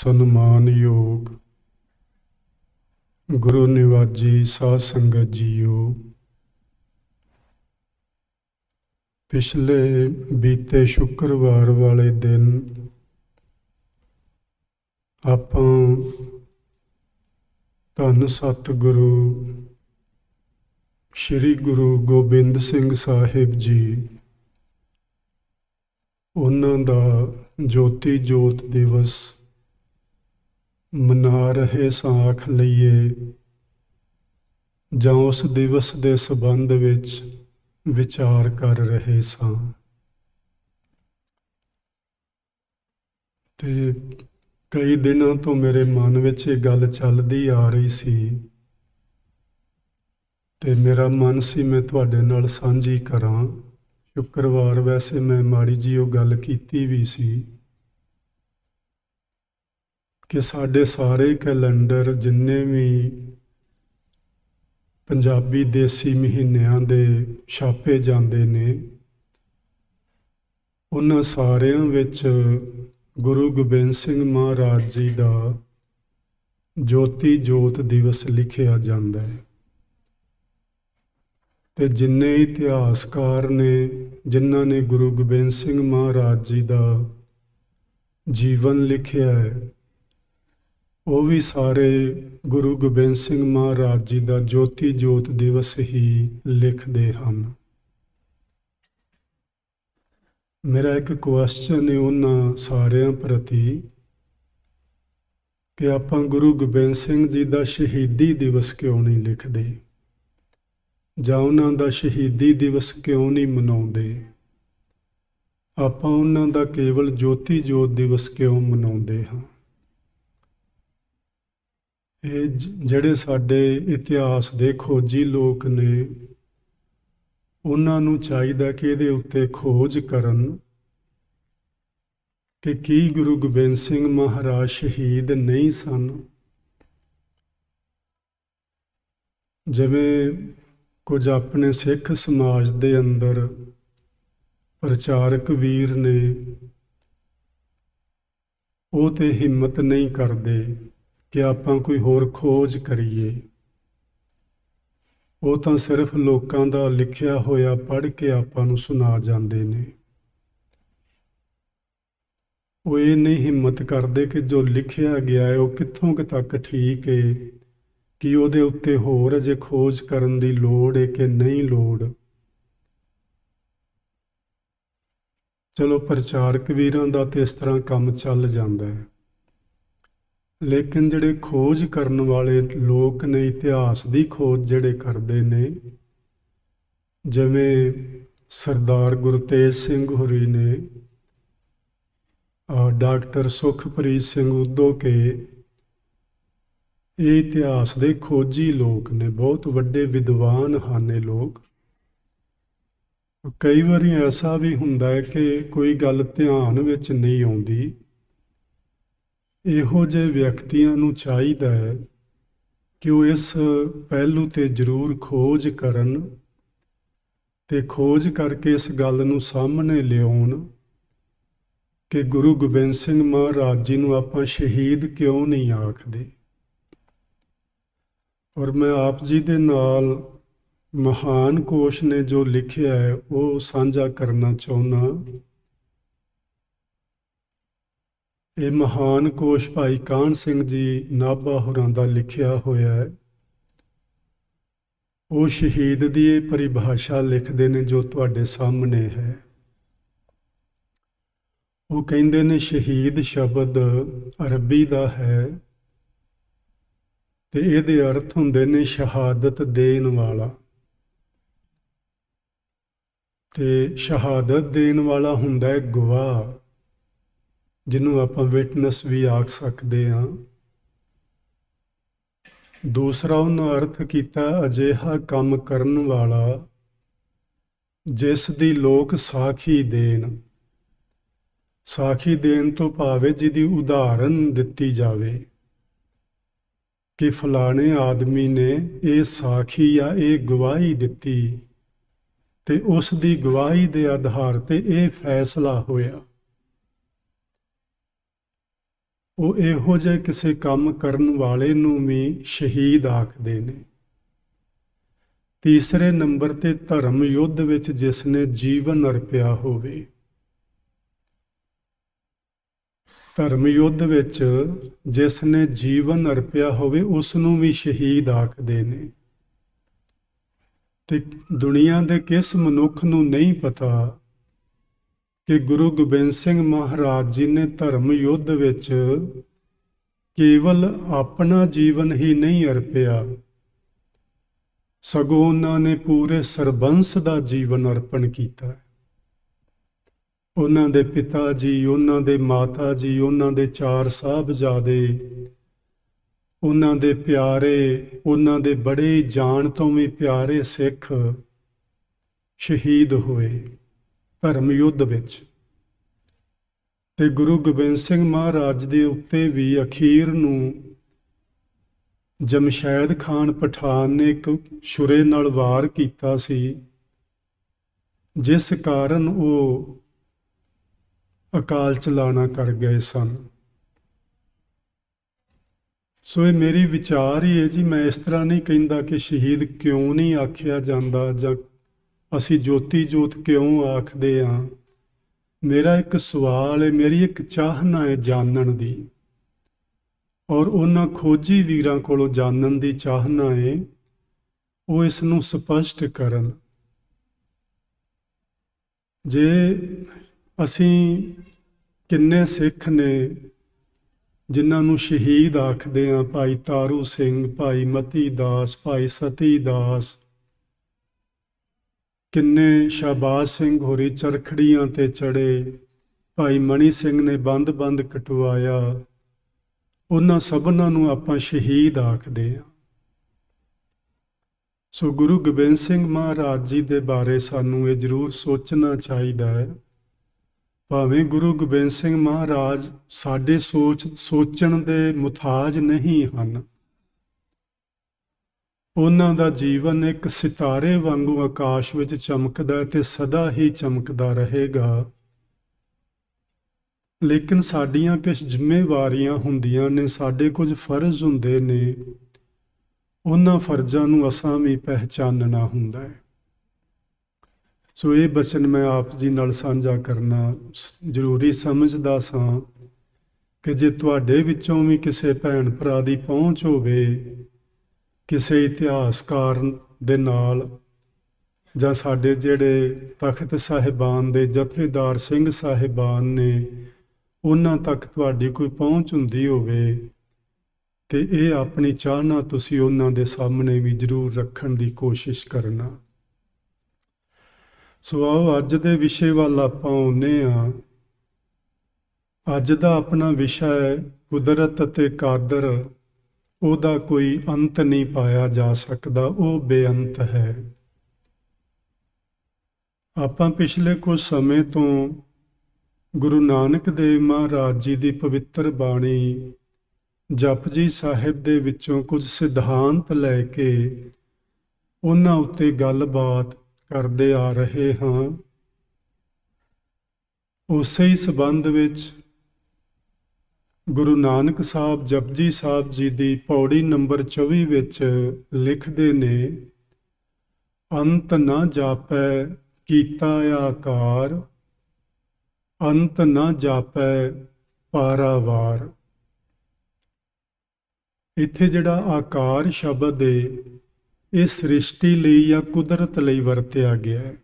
सन्मानयोग गुरु निवाजी साध संगत जीओ। पिछले बीते शुक्रवार वाले दिन आपां धन सतगुरु श्री गुरु गोबिंद सिंह साहिब जी उन्हां दा ज्योति जोत दिवस मना रहे सां आख लईए जां उस दिवस दे संबंध विच विचार कर रहे सां। ते कई दिनों तो मेरे मन विच ये गल चलदी आ रही सी ते मेरा मन सी मैं तुहाडे नाल सांझी करां। शुक्रवार वैसे मैं माड़ी जी वो गल कीती भी सी कि साडे सारे कैलेंडर जिन्ने भी पंजाबी देसी महीनों दे छापे जाते ने उन्हां सारियां विच गुरु गोबिंद सिंह महाराज जी का ज्योति जोत दिवस लिखिया जाता है। ते जिन्ने इतिहासकार ने जिन्हां ने गुरु गोबिंद सिंह महाराज जी का जीवन लिखिया है वो भी सारे गुरु गोबिंद सिंह महाराज जी का ज्योति जोत दिवस ही लिखते हैं। मेरा एक क्वेश्चन है उन्हां सारियां प्रति कि आपां गुरु गोबिंद सिंह जी का शहीदी दिवस क्यों नहीं लिखते जां उन्हां दा शहीदी दिवस क्यों नहीं मनाउंदे। आपां उन्हां दा केवल ज्योति जोत दिवस क्यों मनाउंदे हां। ये जिहड़े साडे इतिहास दे खोजी लोक ने उन्हां नूं चाहीदा कि इहदे उत्ते खोज करन कि की गुरु गोबिंद सिंह महाराज शहीद नहीं सन। जिवें कुछ अपने सिख समाज दे अंदर प्रचारक वीर ने वो ते हिम्मत नहीं करते कि आपां कोई होर खोज करिए। वो तो सिर्फ लोकां दा लिखिया होया पढ़ के आपां नूं सुना जांदे ने। वो ये नहीं हिम्मत करते कि जो लिखिया गया है वो कित्थों तक ठीक है कि उहदे उत्ते होर अजे खोज करन दी लोड़ है कि नहीं लोड़। चलो प्रचारक वीरां दा ते इस तरह काम चल जांदा है लेकिन जिहड़े खोज करन वाले लोग ने इतिहास की खोज जिहड़े करते ने जिवें सरदार गुरतेज सिंह होरी ने डॉक्टर सुखप्रीत सिंह उद्धो के ये इतिहास के खोजी लोग ने बहुत वड्डे विद्वान हैं लोग। कई बारी ऐसा भी हुंदा है कि कोई गल ध्यान विच नहीं आउंदी। इहो जे व्यक्तियों नूं चाहीदा है कि वो इस पहलू ते जरूर खोज करन ते खोज करके इस गल नूं सामने लियाउण कि गुरु गोबिंद सिंह महाराज जी नूं आपां शहीद क्यों नहीं आखदे। और मैं आप जी दे नाल महान कोश ने जो लिखिया है वो साझा करना चाहुंदा। ये महान कोश भाई कान सिंह जी नाभा होरां दा लिखिया होया है। वो शहीद दी परिभाषा लिखते हैं जो तुहाडे सामने है। वो कहते ने शहीद शब्द अरबी दा है ते इहदे अर्थ हुंदे ने शहादत देन वाला। ते शहादत देन वाला हुंदा है गवाह जिन्हों आपां विटनस भी आख सकते हाँ। दूसरा उन्हें अर्थ किया अजिहा काम करन वाला जिस दी लोक साखी देन। साखी देन तो भावे जिहदी उदाहरण दिती जावे कि फलाने आदमी ने ये साखी या ये गवाही दिती ते उस दी गवाही दे आधार ते ये फैसला होया। ਉਹ ਇਹੋ ਜਿਹੇ ਕਿਸੇ ਕੰਮ ਕਰਨ ਵਾਲੇ ਨੂੰ ਵੀ ਸ਼ਹੀਦ ਆਖਦੇ ਨੇ। ਤੀਸਰੇ ਨੰਬਰ ਤੇ ਧਰਮ ਯੁੱਧ ਵਿੱਚ ਜਿਸ ਨੇ ਜੀਵਨ ਅਰਪਿਆ ਹੋਵੇ। ਧਰਮ ਯੁੱਧ ਵਿੱਚ ਜਿਸ ਨੇ ਜੀਵਨ ਅਰਪਿਆ ਹੋਵੇ ਉਸ ਨੂੰ ਵੀ ਸ਼ਹੀਦ ਆਖਦੇ ਨੇ। ਤੇ ਦੁਨੀਆ ਦੇ ਕਿਸ ਮਨੁੱਖ ਨੂੰ ਨਹੀਂ ਪਤਾ ਕਿ ਗੁਰੂ ਗੋਬਿੰਦ ਸਿੰਘ ਮਹਾਰਾਜ ਜੀ ਨੇ ਧਰਮ ਯੁੱਧ ਵਿੱਚ ਕੇਵਲ ਆਪਣਾ ਜੀਵਨ ਹੀ ਨਹੀਂ ਅਰਪਿਆ, ਸਗੋਂ ਉਹਨਾਂ ਨੇ ਪੂਰੇ ਸਰਬੰਸ ਦਾ ਜੀਵਨ ਅਰਪਣ ਕੀਤਾ। ਉਹਨਾਂ ਦੇ ਪਿਤਾ ਜੀ, ਉਹਨਾਂ ਦੇ ਮਾਤਾ ਜੀ, ਉਹਨਾਂ ਦੇ 4 ਸਾਹਿਬਜ਼ਾਦੇ, ਉਹਨਾਂ ਦੇ ਪਿਆਰੇ, ਉਹਨਾਂ ਦੇ ਬੜੇ ਜਾਣ ਤੋਂ ਵੀ ਪਿਆਰੇ ਸਿੱਖ ਸ਼ਹੀਦ ਹੋਏ ਧਰਮ ਯੁੱਧ ਵਿੱਚ। ਤੇ ਗੁਰੂ ਗੋਬਿੰਦ ਸਿੰਘ ਮਹਾਰਾਜ ਦੇ ਉੱਤੇ ਵੀ ਅਖੀਰ ਨੂੰ ਜਮਸ਼ੈਦ ਖਾਨ ਪਠਾਨ ਨੇ ਇੱਕ ਛੁਰੇ ਨਾਲ ਵਾਰ ਕੀਤਾ ਸੀ, ਜਿਸ ਕਾਰਨ ਉਹ ਅਕਾਲ ਚਲਾਣਾ ਕਰ ਗਏ ਸਨ। ਸੋ ਇਹ ਮੇਰੀ ਵਿਚਾਰ ਹੀ ਹੈ ਜੀ। ਮੈਂ ਇਸ ਤਰ੍ਹਾਂ ਨਹੀਂ ਕਹਿੰਦਾ ਕਿ ਸ਼ਹੀਦ ਕਿਉਂ ਨਹੀਂ ਆਖਿਆ ਜਾਂਦਾ ਜਾਂ ਅਸੀਂ ਜੋਤੀ ਜੋਤ ਕਿਉਂ ਆਖਦੇ ਹਾਂ। ਮੇਰਾ ਇੱਕ ਸਵਾਲ ਹੈ, ਮੇਰੀ ਇੱਕ ਚਾਹਨਾ ਹੈ ਜਾਣਨ ਦੀ, ਔਰ ਉਹਨਾਂ ਖੋਜੀ ਵੀਰਾਂ ਕੋਲੋਂ ਜਾਣਨ ਦੀ ਚਾਹਨਾ ਹੈ, ਉਹ ਇਸ ਨੂੰ ਸਪਸ਼ਟ ਕਰਨ। ਜੇ ਅਸੀਂ ਕਿੰਨੇ ਸਿੱਖ ਨੇ ਜਿਨ੍ਹਾਂ ਨੂੰ ਸ਼ਹੀਦ ਆਖਦੇ ਹਾਂ, ਭਾਈ ਤਾਰੂ ਸਿੰਘ, ਭਾਈ ਮਤੀ ਦਾਸ, ਭਾਈ ਸਤੀ ਦਾਸ, ਕਿੰਨੇ ਸ਼ਾਬਾਸ਼ ਸਿੰਘ ਹੋਰੀ ਚਰਖੜੀਆਂ ਤੇ ਚੜੇ, ਭਾਈ ਮਣੀ ਸਿੰਘ ਨੇ ਬੰਦ ਕਟਵਾਇਆ, ਉਹਨਾਂ ਸਭਨਾਂ ਨੂੰ ਆਪਾਂ ਸ਼ਹੀਦ ਆਖਦੇ ਹਾਂ। ਸੋ ਗੁਰੂ ਗੋਬਿੰਦ ਸਿੰਘ ਮਹਾਰਾਜ ਜੀ ਦੇ ਬਾਰੇ ਸਾਨੂੰ ਇਹ ਜ਼ਰੂਰ ਸੋਚਣਾ ਚਾਹੀਦਾ ਹੈ। ਭਾਵੇਂ ਗੁਰੂ ਗੋਬਿੰਦ ਸਿੰਘ ਮਹਾਰਾਜ ਸਾਡੇ ਸੋਚਣ ਦੇ ਮੁਤਾਜ ਨਹੀਂ ਹਨ। ਉਹਨਾਂ ਦਾ ਜੀਵਨ ਇੱਕ ਸਿਤਾਰੇ ਵਾਂਗੂ ਆਕਾਸ਼ ਵਿੱਚ ਚਮਕਦਾ ਤੇ ਸਦਾ ਹੀ ਚਮਕਦਾ ਰਹੇਗਾ। ਲੇਕਿਨ ਸਾਡੀਆਂ ਕੁਝ ਜ਼ਿੰਮੇਵਾਰੀਆਂ ਹੁੰਦੀਆਂ ਨੇ, ਸਾਡੇ ਕੁਝ ਫਰਜ਼ ਹੁੰਦੇ ਨੇ, ਉਹਨਾਂ ਫਰਜ਼ਾਂ ਨੂੰ ਅਸਾਂ ਵੀ ਪਹਿਚਾਨਣਾ ਹੁੰਦਾ ਹੈ। ਸੋ ਇਹ ਬਚਨ ਮੈਂ ਆਪ ਜੀ ਨਾਲ ਸਾਂਝਾ ਕਰਨਾ ਜ਼ਰੂਰੀ ਸਮਝਦਾ ਸਾਂ ਕਿ ਜੇ ਤੁਹਾਡੇ ਵਿੱਚੋਂ ਵੀ ਕਿਸੇ ਭੈਣ ਭਰਾ ਦੀ ਪਹੁੰਚ ਹੋਵੇ ਕਿਸੇ ਇਤਿਹਾਸਕਾਰ ਦੇ ਨਾਲ, ਜਾਂ ਸਾਡੇ ਜਿਹੜੇ ਤਖਤ ਸਾਹਿਬਾਨ ਦੇ ਜਥੇਦਾਰ ਸਿੰਘ ਸਾਹਿਬਾਨ ਨੇ, ਉਹਨਾਂ ਤੱਕ ਤੁਹਾਡੀ ਕੋਈ ਪਹੁੰਚ ਹੁੰਦੀ ਹੋਵੇ, ਤੇ ਇਹ ਆਪਣੀ ਚਾਹਨਾ ਤੁਸੀਂ ਉਹਨਾਂ ਦੇ ਸਾਹਮਣੇ ਵੀ ਜ਼ਰੂਰ ਰੱਖਣ ਦੀ ਕੋਸ਼ਿਸ਼ ਕਰਨਾ। ਸੋ ਆਓ ਅੱਜ ਦੇ ਵਿਸ਼ੇ ਵੱਲ ਆਪਾਂ ਆਉਂਦੇ ਹਾਂ। ਅੱਜ ਦਾ ਆਪਣਾ ਵਿਸ਼ਾ ਹੈ ਕੁਦਰਤ ਅਤੇ ਕਾਦਰ। ਉਹਦਾ ਕੋਈ ਅੰਤ ਨਹੀਂ ਪਾਇਆ ਜਾ ਸਕਦਾ, ਉਹ ਬੇਅੰਤ ਹੈ। ਆਪਾਂ ਪਿਛਲੇ ਕੁਝ ਸਮੇਂ ਤੋਂ ਗੁਰੂ ਨਾਨਕ ਦੇਵ ਮਹਾਰਾਜ ਜੀ ਦੀ ਪਵਿੱਤਰ ਬਾਣੀ ਜਪਜੀ ਸਾਹਿਬ ਦੇ ਵਿੱਚੋਂ ਕੁਝ ਸਿਧਾਂਤ ਲੈ ਕੇ ਉਹਨਾਂ ਉੱਤੇ ਗੱਲਬਾਤ ਕਰਦੇ ਆ ਰਹੇ ਹਾਂ। ਉਸੇ ਹੀ ਸੰਬੰਧ ਵਿੱਚ ਗੁਰੂ ਨਾਨਕ ਸਾਹਿਬ ਜਪਜੀ ਸਾਹਿਬ ਜੀ ਦੀ ਪੌੜੀ ਨੰਬਰ 24 ਵਿੱਚ ਲਿਖਦੇ ਨੇ, ਅੰਤ ਨਾ ਜਾਪੈ ਕੀਤਾ ਆਕਾਰ, ਅੰਤ ਨਾ ਜਾਪੈ ਪਾਰਾਵਾਰ। ਇੱਥੇ ਜਿਹੜਾ ਆਕਾਰ ਸ਼ਬਦ ਹੈ ਇਹ ਸ੍ਰਿਸ਼ਟੀ ਲਈ ਜਾਂ ਕੁਦਰਤ ਲਈ ਵਰਤਿਆ ਗਿਆ ਹੈ।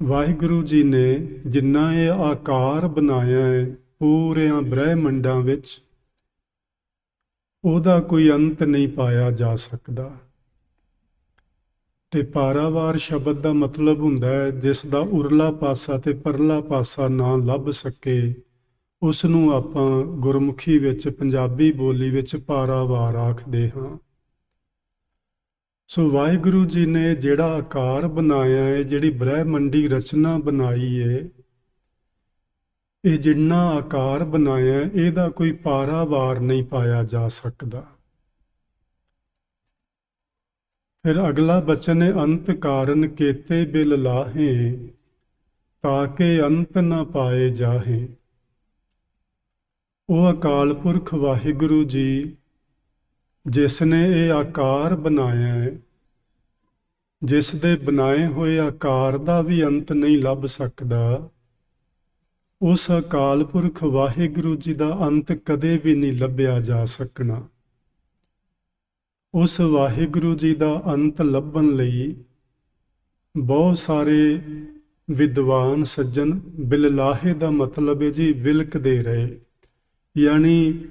ਵਾਹਿਗੁਰੂ ਜੀ ਨੇ ਜਿੰਨਾ ਇਹ ਆਕਾਰ ਬਣਾਇਆ ਹੈ ਪੂਰਿਆਂ ਬ੍ਰਹਿਮੰਡਾਂ ਵਿੱਚ, ਉਹਦਾ ਕੋਈ ਅੰਤ ਨਹੀਂ ਪਾਇਆ ਜਾ ਸਕਦਾ। ਤੇ ਪਾਰਾਵਾਰ ਸ਼ਬਦ ਦਾ ਮਤਲਬ ਹੁੰਦਾ ਹੈ ਜਿਸ ਦਾ ਉਰਲਾ ਪਾਸਾ ਤੇ ਪਰਲਾ ਪਾਸਾ ਨਾ ਲੱਭ ਸਕੇ, ਉਸ ਨੂੰ ਆਪਾਂ ਗੁਰਮੁਖੀ ਵਿੱਚ ਪੰਜਾਬੀ ਬੋਲੀ ਵਿੱਚ ਪਾਰਾਵਾਰ ਆਖਦੇ ਹਾਂ। ਸੋ ਵਾਹਿਗੁਰੂ ਜੀ ਨੇ ਜਿਹੜਾ ਆਕਾਰ ਬਣਾਇਆ ਹੈ, ਜਿਹੜੀ ਬ੍ਰਹਿਮੰਡੀ ਰਚਨਾ ਬਣਾਈ ਹੈ, ਇਹ ਜਿੰਨਾ ਆਕਾਰ ਬਣਾਇਆ ਇਹਦਾ ਕੋਈ ਪਾਰਾਵਾਰ ਨਹੀਂ ਪਾਇਆ ਜਾ ਸਕਦਾ। ਫਿਰ ਅਗਲਾ ਬਚਨ ਹੈ, ਅੰਤ ਕਾਰਨ ਕੇਤੇ ਬਿਲ ਲਾਹੇ, ਤਾਕੇ ਅੰਤ ਨਾ ਪਾਏ ਜਾਹੇ। ਉਹ ਅਕਾਲ ਪੁਰਖ ਵਾਹਿਗੁਰੂ ਜੀ ਜਿਸ ਨੇ ਇਹ ਆਕਾਰ ਬਣਾਇਆ ਹੈ, ਜਿਸ ਦੇ ਬਣਾਏ ਹੋਏ ਆਕਾਰ ਦਾ ਵੀ ਅੰਤ ਨਹੀਂ ਲੱਭ ਸਕਦਾ, ਉਸ ਅਕਾਲ ਪੁਰਖ ਵਾਹਿਗੁਰੂ ਜੀ ਦਾ ਅੰਤ ਕਦੇ ਵੀ ਨਹੀਂ ਲੱਭਿਆ ਜਾ ਸਕਣਾ। ਉਸ ਵਾਹਿਗੁਰੂ ਜੀ ਦਾ ਅੰਤ ਲੱਭਣ ਲਈ ਬਹੁਤ ਸਾਰੇ ਵਿਦਵਾਨ ਸੱਜਣ ਬਿਲਲਾਹੇ ਦਾ ਮਤਲਬ ਹੈ ਜੀ ਵਿਲਕਦੇ ਰਹੇ, ਯਾਨੀ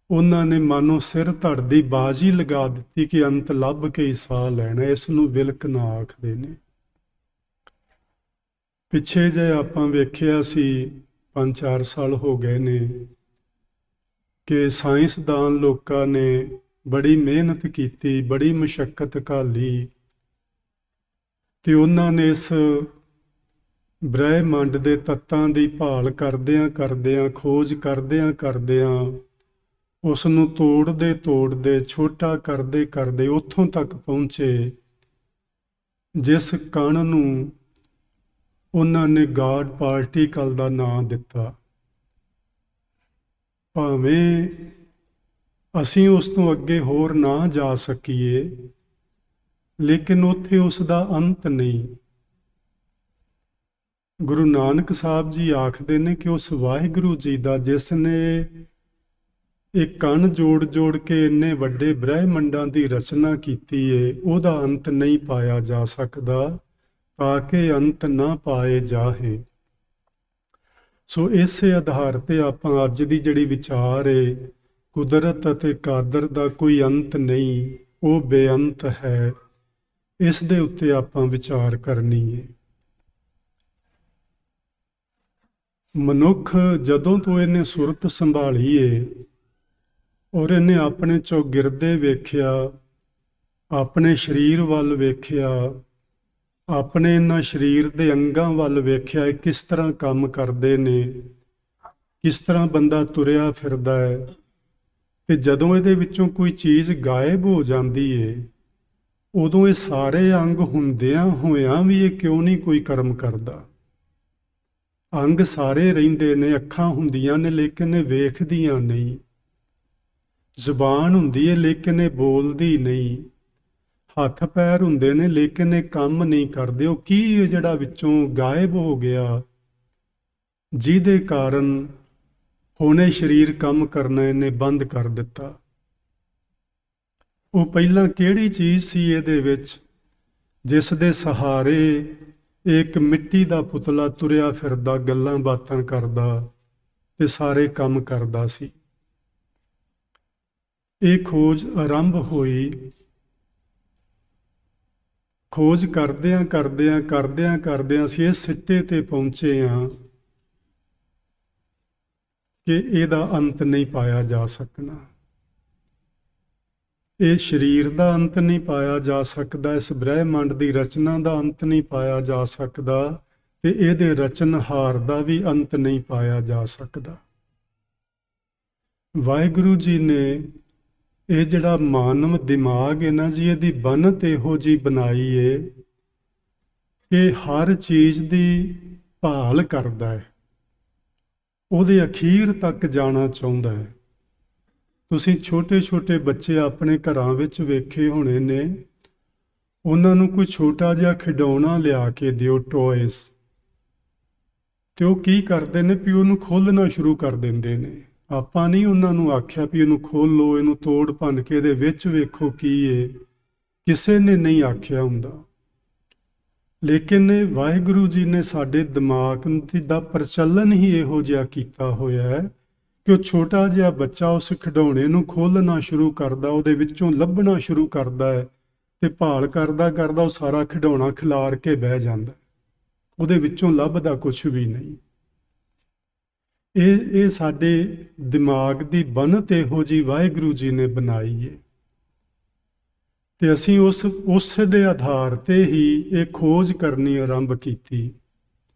ਉਹਨਾਂ ਨੇ ਮਾਨੋ ਸਿਰ ਧੜ ਦੀ ਬਾਜ਼ੀ ਲਗਾ ਦਿੱਤੀ ਕਿ ਅੰਤ ਲੱਭ ਕੇ ਹੀ ਸਾਹ ਲੈਣਾ। ਇਸ ਨੂੰ ਵਿਲਕਣਾ ਆਖਦੇ ਨੇ। ਪਿੱਛੇ ਜੇ ਆਪਾਂ ਵੇਖਿਆ ਸੀ 5-4 ਸਾਲ ਹੋ ਗਏ ਨੇ ਕਿ ਸਾਇੰਸਦਾਨ ਲੋਕਾਂ ਨੇ ਬੜੀ ਮਿਹਨਤ ਕੀਤੀ, ਬੜੀ ਮੁਸ਼ੱਕਤ ਘਾਲੀ ਤੇ ਉਹਨਾਂ ਨੇ ਇਸ ਬ੍ਰਹਿਮੰਡ ਦੇ ਤੱਤਾਂ ਦੀ ਭਾਲ ਕਰਦਿਆਂ ਖੋਜ ਕਰਦਿਆਂ ਉਸ ਨੂੰ ਤੋੜਦੇ ਛੋਟਾ ਕਰਦੇ ਉੱਥੋਂ ਤੱਕ ਪਹੁੰਚੇ ਜਿਸ ਕਣ ਨੂੰ ਉਹਨਾਂ ਨੇ ਗਾਡ ਪਾਰਟੀਕਲ ਦਾ ਨਾਂ ਦਿੱਤਾ। ਭਾਵੇਂ ਅਸੀਂ ਉਸ ਤੋਂ ਅੱਗੇ ਹੋਰ ਨਾ ਜਾ ਸਕੀਏ, ਲੇਕਿਨ ਉੱਥੇ ਉਸ ਦਾ ਅੰਤ ਨਹੀਂ। ਗੁਰੂ ਨਾਨਕ ਸਾਹਿਬ ਜੀ ਆਖਦੇ ਨੇ ਕਿ ਉਸ ਵਾਹਿਗੁਰੂ ਜੀ ਦਾ ਜਿਸ ਨੇ ਇਹ ਕਣ ਜੋੜ ਕੇ ਇੰਨੇ ਵੱਡੇ ਬ੍ਰਹਿਮੰਡਾਂ ਦੀ ਰਚਨਾ ਕੀਤੀ ਏ, ਉਹਦਾ ਅੰਤ ਨਹੀਂ ਪਾਇਆ ਜਾ ਸਕਦਾ, ਤਾਂ ਕਿ ਅੰਤ ਨਾ ਪਾਏ ਜਾਹੇ। ਸੋ ਇਸੇ ਆਧਾਰ ਤੇ ਆਪਾਂ ਅੱਜ ਦੀ ਜਿਹੜੀ ਵਿਚਾਰ ਏ, ਕੁਦਰਤ ਅਤੇ ਕਾਦਰ ਦਾ ਕੋਈ ਅੰਤ ਨਹੀਂ, ਉਹ ਬੇਅੰਤ ਹੈ, ਇਸ ਦੇ ਉੱਤੇ ਆਪਾਂ ਵਿਚਾਰ ਕਰਨੀ ਹੈ। ਮਨੁੱਖ ਜਦੋਂ ਤੋਂ ਇਹਨੇ ਸੁਰਤ ਸੰਭਾਲੀ ਏ ਔਰ ਇਹਨੇ ਆਪਣੇ ਚੌਗਿਰਦੇ ਵੇਖਿਆ, ਆਪਣੇ ਸਰੀਰ ਵੱਲ ਵੇਖਿਆ, ਆਪਣੇ ਇਹਨਾਂ ਸਰੀਰ ਦੇ ਅੰਗਾਂ ਵੱਲ ਵੇਖਿਆ, ਇਹ ਕਿਸ ਤਰ੍ਹਾਂ ਕੰਮ ਕਰਦੇ ਨੇ, ਕਿਸ ਤਰ੍ਹਾਂ ਬੰਦਾ ਤੁਰਿਆ ਫਿਰਦਾ ਹੈ, ਤੇ ਜਦੋਂ ਇਹਦੇ ਵਿੱਚੋਂ ਕੋਈ ਚੀਜ਼ ਗਾਇਬ ਹੋ ਜਾਂਦੀ ਏ, ਉਦੋਂ ਇਹ ਸਾਰੇ ਅੰਗ ਹੁੰਦਿਆਂ ਹੋਇਆਂ ਵੀ ਇਹ ਕਿਉਂ ਨਹੀਂ ਕੋਈ ਕਰਮ ਕਰਦਾ। ਅੰਗ ਸਾਰੇ ਰਹਿੰਦੇ ਨੇ, ਅੱਖਾਂ ਹੁੰਦੀਆਂ ਨੇ ਲੇਕਿਨ ਇਹ ਵੇਖਦੀਆਂ ਨਹੀਂ, ਜ਼ੁਬਾਨ ਹੁੰਦੀ ਹੈ ਲੇਕਿਨ ਇਹ ਬੋਲਦੀ ਨਹੀਂ, ਹੱਥ ਪੈਰ ਹੁੰਦੇ ਨੇ ਲੇਕਿਨ ਇਹ ਕੰਮ ਨਹੀਂ ਕਰਦੇ। ਉਹ ਕੀ ਹੈ ਜਿਹੜਾ ਵਿੱਚੋਂ ਗਾਇਬ ਹੋ ਗਿਆ, ਜਿਹਦੇ ਕਾਰਨ ਹੁਣ ਇਹ ਸਰੀਰ ਕੰਮ ਕਰਨਾ ਇਹਨੇ ਬੰਦ ਕਰ ਦਿੱਤਾ। ਉਹ ਪਹਿਲਾਂ ਕਿਹੜੀ ਚੀਜ਼ ਸੀ ਇਹਦੇ ਵਿੱਚ, ਜਿਸ ਦੇ ਸਹਾਰੇ ਇੱਕ ਮਿੱਟੀ ਦਾ ਪੁਤਲਾ ਤੁਰਿਆ ਫਿਰਦਾ, ਗੱਲਾਂ ਬਾਤਾਂ ਕਰਦਾ ਤੇ ਸਾਰੇ ਕੰਮ ਕਰਦਾ ਸੀ। ਇਹ ਖੋਜ ਆਰੰਭ ਹੋਈ, ਖੋਜ ਕਰਦਿਆਂ ਅਸੀਂ ਇਸ ਸਿੱਟੇ ਤੇ ਪਹੁੰਚੇ ਹਾਂ ਕਿ ਇਹਦਾ ਅੰਤ ਨਹੀਂ ਪਾਇਆ ਜਾ ਸਕਣਾ। ਇਹ ਸਰੀਰ ਦਾ ਅੰਤ ਨਹੀਂ ਪਾਇਆ ਜਾ ਸਕਦਾ, ਇਸ ਬ੍ਰਹਿਮੰਡ ਦੀ ਰਚਨਾ ਦਾ ਅੰਤ ਨਹੀਂ ਪਾਇਆ ਜਾ ਸਕਦਾ, ਤੇ ਇਹਦੇ ਰਚਨਹਾਰ ਦਾ ਵੀ ਅੰਤ ਨਹੀਂ ਪਾਇਆ ਜਾ ਸਕਦਾ। ਵਾਹਿਗੁਰੂ ਜੀ ਨੇ ਇਹ ਜਿਹੜਾ ਮਾਨਵ ਦਿਮਾਗ ਹੈ ਨਾ ਜੀ, ਇਹਦੀ ਬਣਤ ਇਹੋ ਜਿਹੀ ਬਣਾਈ ਏ ਕਿ ਹਰ ਚੀਜ਼ ਦੀ ਭਾਲ ਕਰਦਾ ਹੈ, ਉਹਦੇ ਅਖੀਰ ਤੱਕ ਜਾਣਾ ਚਾਹੁੰਦਾ ਹੈ। ਤੁਸੀਂ ਛੋਟੇ ਬੱਚੇ ਆਪਣੇ ਘਰਾਂ ਵਿੱਚ ਵੇਖੇ ਹੋਣੇ ਨੇ, ਉਹਨਾਂ ਨੂੰ ਕੋਈ ਛੋਟਾ ਜਿਹਾ ਖਿਡੌਣਾ ਲਿਆ ਕੇ ਦਿਓ, ਟੋਇਸ, ਤੇ ਉਹ ਕੀ ਕਰਦੇ ਨੇ ਵੀ ਉਹਨੂੰ ਖੋਲ੍ਹਣਾ ਸ਼ੁਰੂ ਕਰ ਦਿੰਦੇ ਨੇ। ਆਪਾਂ ਨਹੀਂ ਉਹਨਾਂ ਨੂੰ ਆਖਿਆ ਵੀ ਇਹਨੂੰ ਖੋਲ੍ਹ ਲਓ, ਇਹਨੂੰ ਤੋੜ ਭੰਨ ਕੇ ਇਹਦੇ ਵਿੱਚ ਵੇਖੋ ਕੀ ਏ, ਕਿਸੇ ਨੇ ਨਹੀਂ ਆਖਿਆ ਹੁੰਦਾ। ਲੇਕਿਨ ਵਾਹਿਗੁਰੂ ਜੀ ਨੇ ਸਾਡੇ ਦਿਮਾਗ ਦਾ ਪ੍ਰਚਲਨ ਹੀ ਇਹੋ ਜਿਹਾ ਕੀਤਾ ਹੋਇਆ ਹੈ ਕਿ ਉਹ ਛੋਟਾ ਜਿਹਾ ਬੱਚਾ ਉਸ ਖਿਡੌਣੇ ਨੂੰ ਖੋਲ੍ਹਣਾ ਸ਼ੁਰੂ ਕਰਦਾ, ਉਹਦੇ ਵਿੱਚੋਂ ਲੱਭਣਾ ਸ਼ੁਰੂ ਕਰਦਾ ਹੈ, ਤੇ ਭਾਲ ਕਰਦਾ ਉਹ ਸਾਰਾ ਖਿਡੌਣਾ ਖਿਲਾਰ ਕੇ ਬਹਿ ਜਾਂਦਾ, ਉਹਦੇ ਵਿੱਚੋਂ ਲੱਭਦਾ ਕੁਛ ਵੀ ਨਹੀਂ। ਇਹ ਸਾਡੇ ਦਿਮਾਗ ਦੀ ਬਣਤ ਇਹੋ ਜਿਹੀ ਵਾਹਿਗੁਰੂ ਜੀ ਨੇ ਬਣਾਈ ਹੈ, ਤੇ ਅਸੀਂ ਉਸ ਦੇ ਆਧਾਰ ਤੇ ਹੀ ਇਹ ਖੋਜ ਕਰਨੀ ਆਰੰਭ ਕੀਤੀ।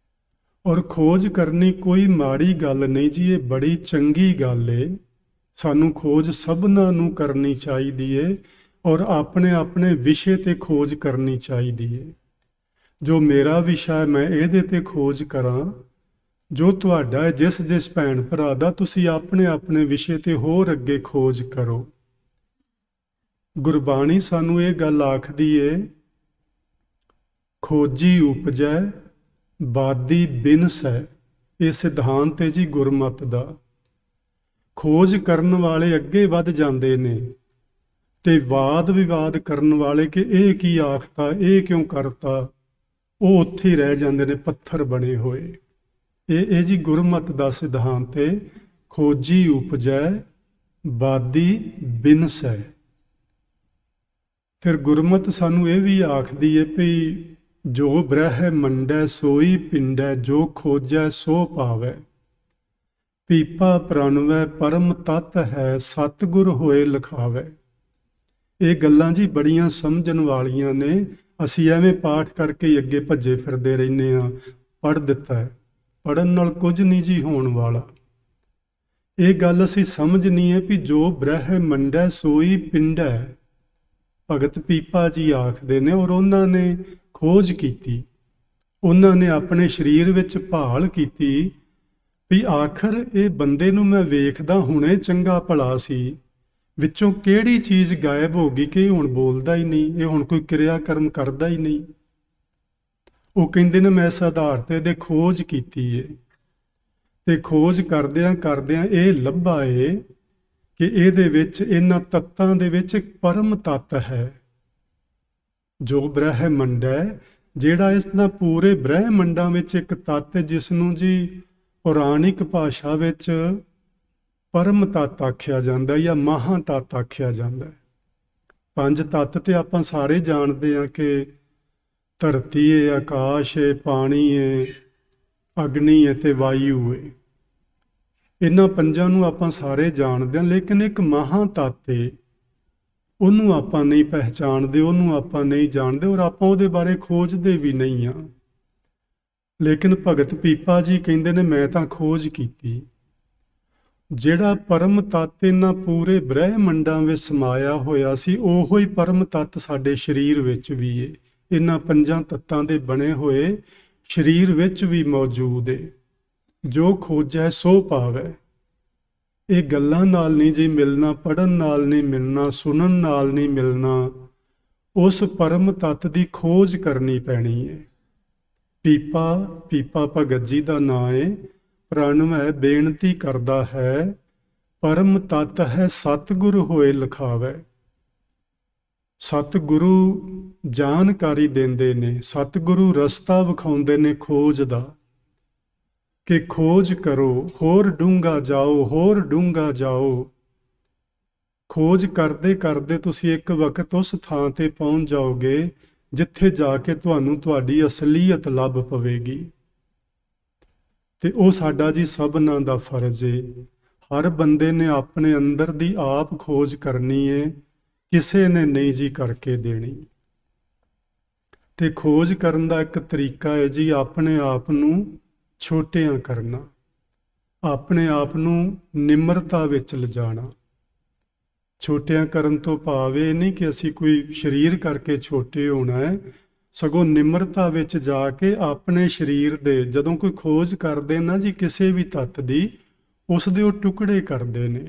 ਔਰ ਖੋਜ ਕਰਨੀ ਕੋਈ ਮਾੜੀ ਗੱਲ ਨਹੀਂ ਜੀ, ਇਹ ਬੜੀ ਚੰਗੀ ਗੱਲ ਏ। ਸਾਨੂੰ ਖੋਜ ਸਭਨਾਂ ਨੂੰ ਕਰਨੀ ਚਾਹੀਦੀ ਏ, ਔਰ ਆਪਣੇ ਵਿਸ਼ੇ ਤੇ ਖੋਜ ਕਰਨੀ ਚਾਹੀਦੀ ਏ। ਜੋ ਮੇਰਾ ਵਿਸ਼ਾ ਹੈ ਮੈਂ ਇਹਦੇ ਤੇ ਖੋਜ ਕਰਾਂ, ਜੋ ਤੁਹਾਡਾ ਹੈ, ਜਿਸ ਜਿਸ ਭੈਣ ਭਰਾ ਦਾ, ਤੁਸੀਂ ਆਪਣੇ ਆਪਣੇ ਵਿਸ਼ੇ ਤੇ ਹੋਰ ਅੱਗੇ ਖੋਜ ਕਰੋ। ਗੁਰਬਾਣੀ ਸਾਨੂੰ ਇਹ ਗੱਲ ਆਖਦੀ ਏ, ਖੋਜੀ ਉਪਜੈ ਬਾਦੀ ਬਿਨਸੈ। ਇਹ ਸਿਧਾਂਤ ਹੈ ਜੀ ਗੁਰਮਤਿ ਦਾ। ਖੋਜ ਕਰਨ ਵਾਲੇ ਅੱਗੇ ਵੱਧ ਜਾਂਦੇ ਨੇ ਤੇ ਵਾਦ ਵਿਵਾਦ ਕਰਨ ਵਾਲੇ ਕਿ ਇਹ ਕੀ ਆਖਤਾ, ਇਹ ਕਿਉਂ ਕਰਤਾ, ਉਹ ਉੱਥੇ ਹੀ ਰਹਿ ਜਾਂਦੇ ਨੇ ਪੱਥਰ ਬਣੇ ਹੋਏ। ਇਹ ਜੀ ਗੁਰਮਤਿ ਦਾ ਸਿਧਾਂਤ ਹੈ, ਖੋਜੀ ਉਪਜੈ ਬਾਦੀ ਬਿਨਸੈ। ਫਿਰ ਗੁਰਮਤਿ ਸਾਨੂੰ ਇਹ ਵੀ ਆਖਦੀ ਹੈ ਵੀ ਜੋ ਬ੍ਰਹਿਮੰਡੈ ਸੋਈ ਪਿੰਡੈ, ਜੋ ਖੋਜੈ ਸੋ ਪਾਵੈ। ਪੀਪਾ ਪ੍ਰਣਵੈ ਪਰਮ ਤਤ ਹੈ, ਸਤਿਗੁਰ ਹੋਏ ਲਿਖਾਵੈ। ਇਹ ਗੱਲਾਂ ਜੀ ਬੜੀਆਂ ਸਮਝਣ ਵਾਲੀਆਂ ਨੇ। ਅਸੀਂ ਐਵੇਂ ਪਾਠ ਕਰਕੇ ਹੀ ਅੱਗੇ ਭੱਜੇ ਫਿਰਦੇ ਰਹਿੰਦੇ ਹਾਂ, ਪੜ੍ਹ ਦਿੱਤਾ ਹੈ। ਪੜ੍ਹਨ ਨਾਲ ਕੁਝ ਨਹੀਂ ਜੀ ਹੋਣ ਵਾਲਾ। ਇਹ ਗੱਲ ਅਸੀਂ ਸਮਝਣੀ ਹੈ ਵੀ ਜੋ ਬ੍ਰਹਿਮੰਡੈ ਸੋਈ ਪਿੰਡੈ, ਭਗਤ ਪੀਪਾ ਜੀ ਆਖਦੇ ਨੇ। ਔਰ ਉਹਨਾਂ ਨੇ ਖੋਜ ਕੀਤੀ, ਉਹਨਾਂ ਨੇ ਆਪਣੇ ਸਰੀਰ ਵਿੱਚ ਭਾਲ ਕੀਤੀ ਵੀ ਆਖਰ ਇਹ ਬੰਦੇ ਨੂੰ ਮੈਂ ਵੇਖਦਾ ਹੁਣੇ ਚੰਗਾ ਭਲਾ ਸੀ, ਵਿੱਚੋਂ ਕਿਹੜੀ ਚੀਜ਼ ਗਾਇਬ ਹੋ ਗਈ ਕਿ ਇਹ ਹੁਣ ਬੋਲਦਾ ਹੀ ਨਹੀਂ, ਇਹ ਹੁਣ ਕੋਈ ਕਿਰਿਆ ਕਰਮ ਕਰਦਾ ਹੀ ਨਹੀਂ। ਉਹ ਕਹਿੰਦੇ ਨੇ ਮੈਂ ਇਸ ਆਧਾਰ ਤੇ ਇਹਦੇ ਖੋਜ ਕੀਤੀ ਏ, ਤੇ ਖੋਜ ਕਰਦਿਆਂ ਕਰਦਿਆਂ ਇਹ ਲੱਭਾ ਏ ਕਿ ਇਹਦੇ ਵਿੱਚ, ਇਹਨਾਂ ਤੱਤਾਂ ਦੇ ਵਿੱਚ ਇੱਕ ਪਰਮ ਤੱਤ ਹੈ ਜੋ ਬ੍ਰਹਿਮੰਡ ਹੈ, ਜਿਹੜਾ ਇਸ ਦਾ ਪੂਰੇ ਬ੍ਰਹਿਮੰਡਾਂ ਵਿੱਚ ਇੱਕ ਤੱਤ ਹੈ ਜਿਸ ਨੂੰ ਜੀ ਪੌਰਾਣਿਕ ਭਾਸ਼ਾ ਵਿੱਚ ਪਰਮ ਤੱਤ ਆਖਿਆ ਜਾਂਦਾ ਜਾਂ ਮਹਾਂ ਤੱਤ ਆਖਿਆ ਜਾਂਦਾ। ਪੰਜ ਤੱਤ ਤੇ ਆਪਾਂ ਸਾਰੇ ਜਾਣਦੇ ਹਾਂ ਕਿ ਧਰਤੀ ਹੈ, ਆਕਾਸ਼ ਹੈ, ਪਾਣੀ ਹੈ, ਅਗਨੀ ਹੈ ਤੇ ਵਾਯੂ ਹੈ। ਇਹਨਾਂ ਪੰਜਾਂ ਨੂੰ ਆਪਾਂ ਸਾਰੇ ਜਾਣਦੇ ਹਾਂ, ਲੇਕਿਨ ਇੱਕ ਮਹਾਂ ਤੱਤ ਹੈ, ਉਹਨੂੰ ਆਪਾਂ ਨਹੀਂ ਪਹਿਚਾਣਦੇ, ਉਹਨੂੰ ਆਪਾਂ ਨਹੀਂ ਜਾਣਦੇ ਔਰ ਆਪਾਂ ਉਹਦੇ ਬਾਰੇ ਖੋਜਦੇ ਵੀ ਨਹੀਂ ਹਾਂ। ਲੇਕਿਨ ਭਗਤ ਪੀਪਾ ਜੀ ਕਹਿੰਦੇ ਨੇ ਮੈਂ ਤਾਂ ਖੋਜ ਕੀਤੀ। ਜਿਹੜਾ ਪਰਮ ਤੱਤ ਇਹਨਾਂ ਪੂਰੇ ਬ੍ਰਹਿਮੰਡਾਂ ਵਿੱਚ ਸਮਾਇਆ ਹੋਇਆ ਸੀ, ਉਹੋ ਹੀ ਪਰਮ ਤੱਤ ਸਾਡੇ ਸਰੀਰ ਵਿੱਚ ਵੀ ਹੈ। ਇਹਨਾਂ ਪੰਜਾਂ ਤੱਤਾਂ ਦੇ ਬਣੇ ਹੋਏ ਸਰੀਰ ਵਿੱਚ ਵੀ ਮੌਜੂਦ ਹੈ। ਜੋ ਖੋਜੈ ਸੋ ਪਾਵੈ। ਇਹ ਗੱਲਾਂ ਨਾਲ ਨਹੀਂ ਜੀ ਮਿਲਣਾ, ਪੜ੍ਹਨ ਨਾਲ ਨਹੀਂ ਮਿਲਣਾ, ਸੁਣਨ ਨਾਲ ਨਹੀਂ ਮਿਲਣਾ। ਉਸ ਪਰਮ ਤੱਤ ਦੀ ਖੋਜ ਕਰਨੀ ਪੈਣੀ ਹੈ। ਪੀਪਾ ਭਗਤ ਜੀ ਦਾ ਨਾਂ ਹੈ। ਪ੍ਰਣਵੈ ਬੇਨਤੀ ਕਰਦਾ ਹੈ, ਪਰਮ ਤੱਤ ਹੈ ਸਤਿਗੁਰ ਹੋਏ ਲਿਖਾਵੈ। ਸਤਿਗੁਰੂ ਜਾਣਕਾਰੀ ਦਿੰਦੇ ਨੇ, ਸਤਿਗੁਰੂ ਰਸਤਾ ਵਿਖਾਉਂਦੇ ਨੇ ਖੋਜ ਦਾ ਕਿ ਖੋਜ ਕਰੋ, ਹੋਰ ਡੂੰਘਾ ਜਾਓ, ਹੋਰ ਡੂੰਘਾ ਜਾਓ। ਖੋਜ ਕਰਦੇ ਕਰਦੇ ਤੁਸੀਂ ਇੱਕ ਵਕਤ ਉਸ ਥਾਂ ਤੇ ਪਹੁੰਚ ਜਾਓਗੇ ਜਿੱਥੇ ਜਾ ਕੇ ਤੁਹਾਨੂੰ ਤੁਹਾਡੀ ਅਸਲੀਅਤ ਲੱਭ ਪਵੇਗੀ। ਤੇ ਉਹ ਸਾਡਾ ਜੀ ਸਭਨਾਂ ਦਾ ਫਰਜ਼ ਏ। ਹਰ ਬੰਦੇ ਨੇ ਆਪਣੇ ਅੰਦਰ ਦੀ ਆਪ ਖੋਜ ਕਰਨੀ ਏ, ਕਿਸੇ ਨੇ ਨਹੀਂ ਜੀ ਕਰਕੇ ਦੇਣੀ। ਤੇ ਖੋਜ ਕਰਨ ਦਾ ਇੱਕ ਤਰੀਕਾ ਹੈ ਜੀ ਆਪਣੇ ਆਪ ਨੂੰ ਛੋਟਿਆਂ ਕਰਨਾ, ਆਪਣੇ ਆਪ ਨੂੰ ਨਿਮਰਤਾ ਵਿੱਚ ਲਿਜਾਣਾ। ਛੋਟਿਆਂ ਕਰਨ ਤੋਂ ਭਾਵ ਇਹ ਨਹੀਂ ਕਿ ਅਸੀਂ ਕੋਈ ਸਰੀਰ ਕਰਕੇ ਛੋਟੇ ਹੋਣਾ ਹੈ, ਸਗੋਂ ਨਿਮਰਤਾ ਵਿੱਚ ਜਾ ਕੇ ਆਪਣੇ ਸਰੀਰ ਦੇ, ਜਦੋਂ ਕੋਈ ਖੋਜ ਕਰਦੇ ਨਾ ਜੀ ਕਿਸੇ ਵੀ ਤੱਤ ਦੀ, ਉਸ ਦੇ ਉਹ ਟੁਕੜੇ ਕਰਦੇ ਨੇ।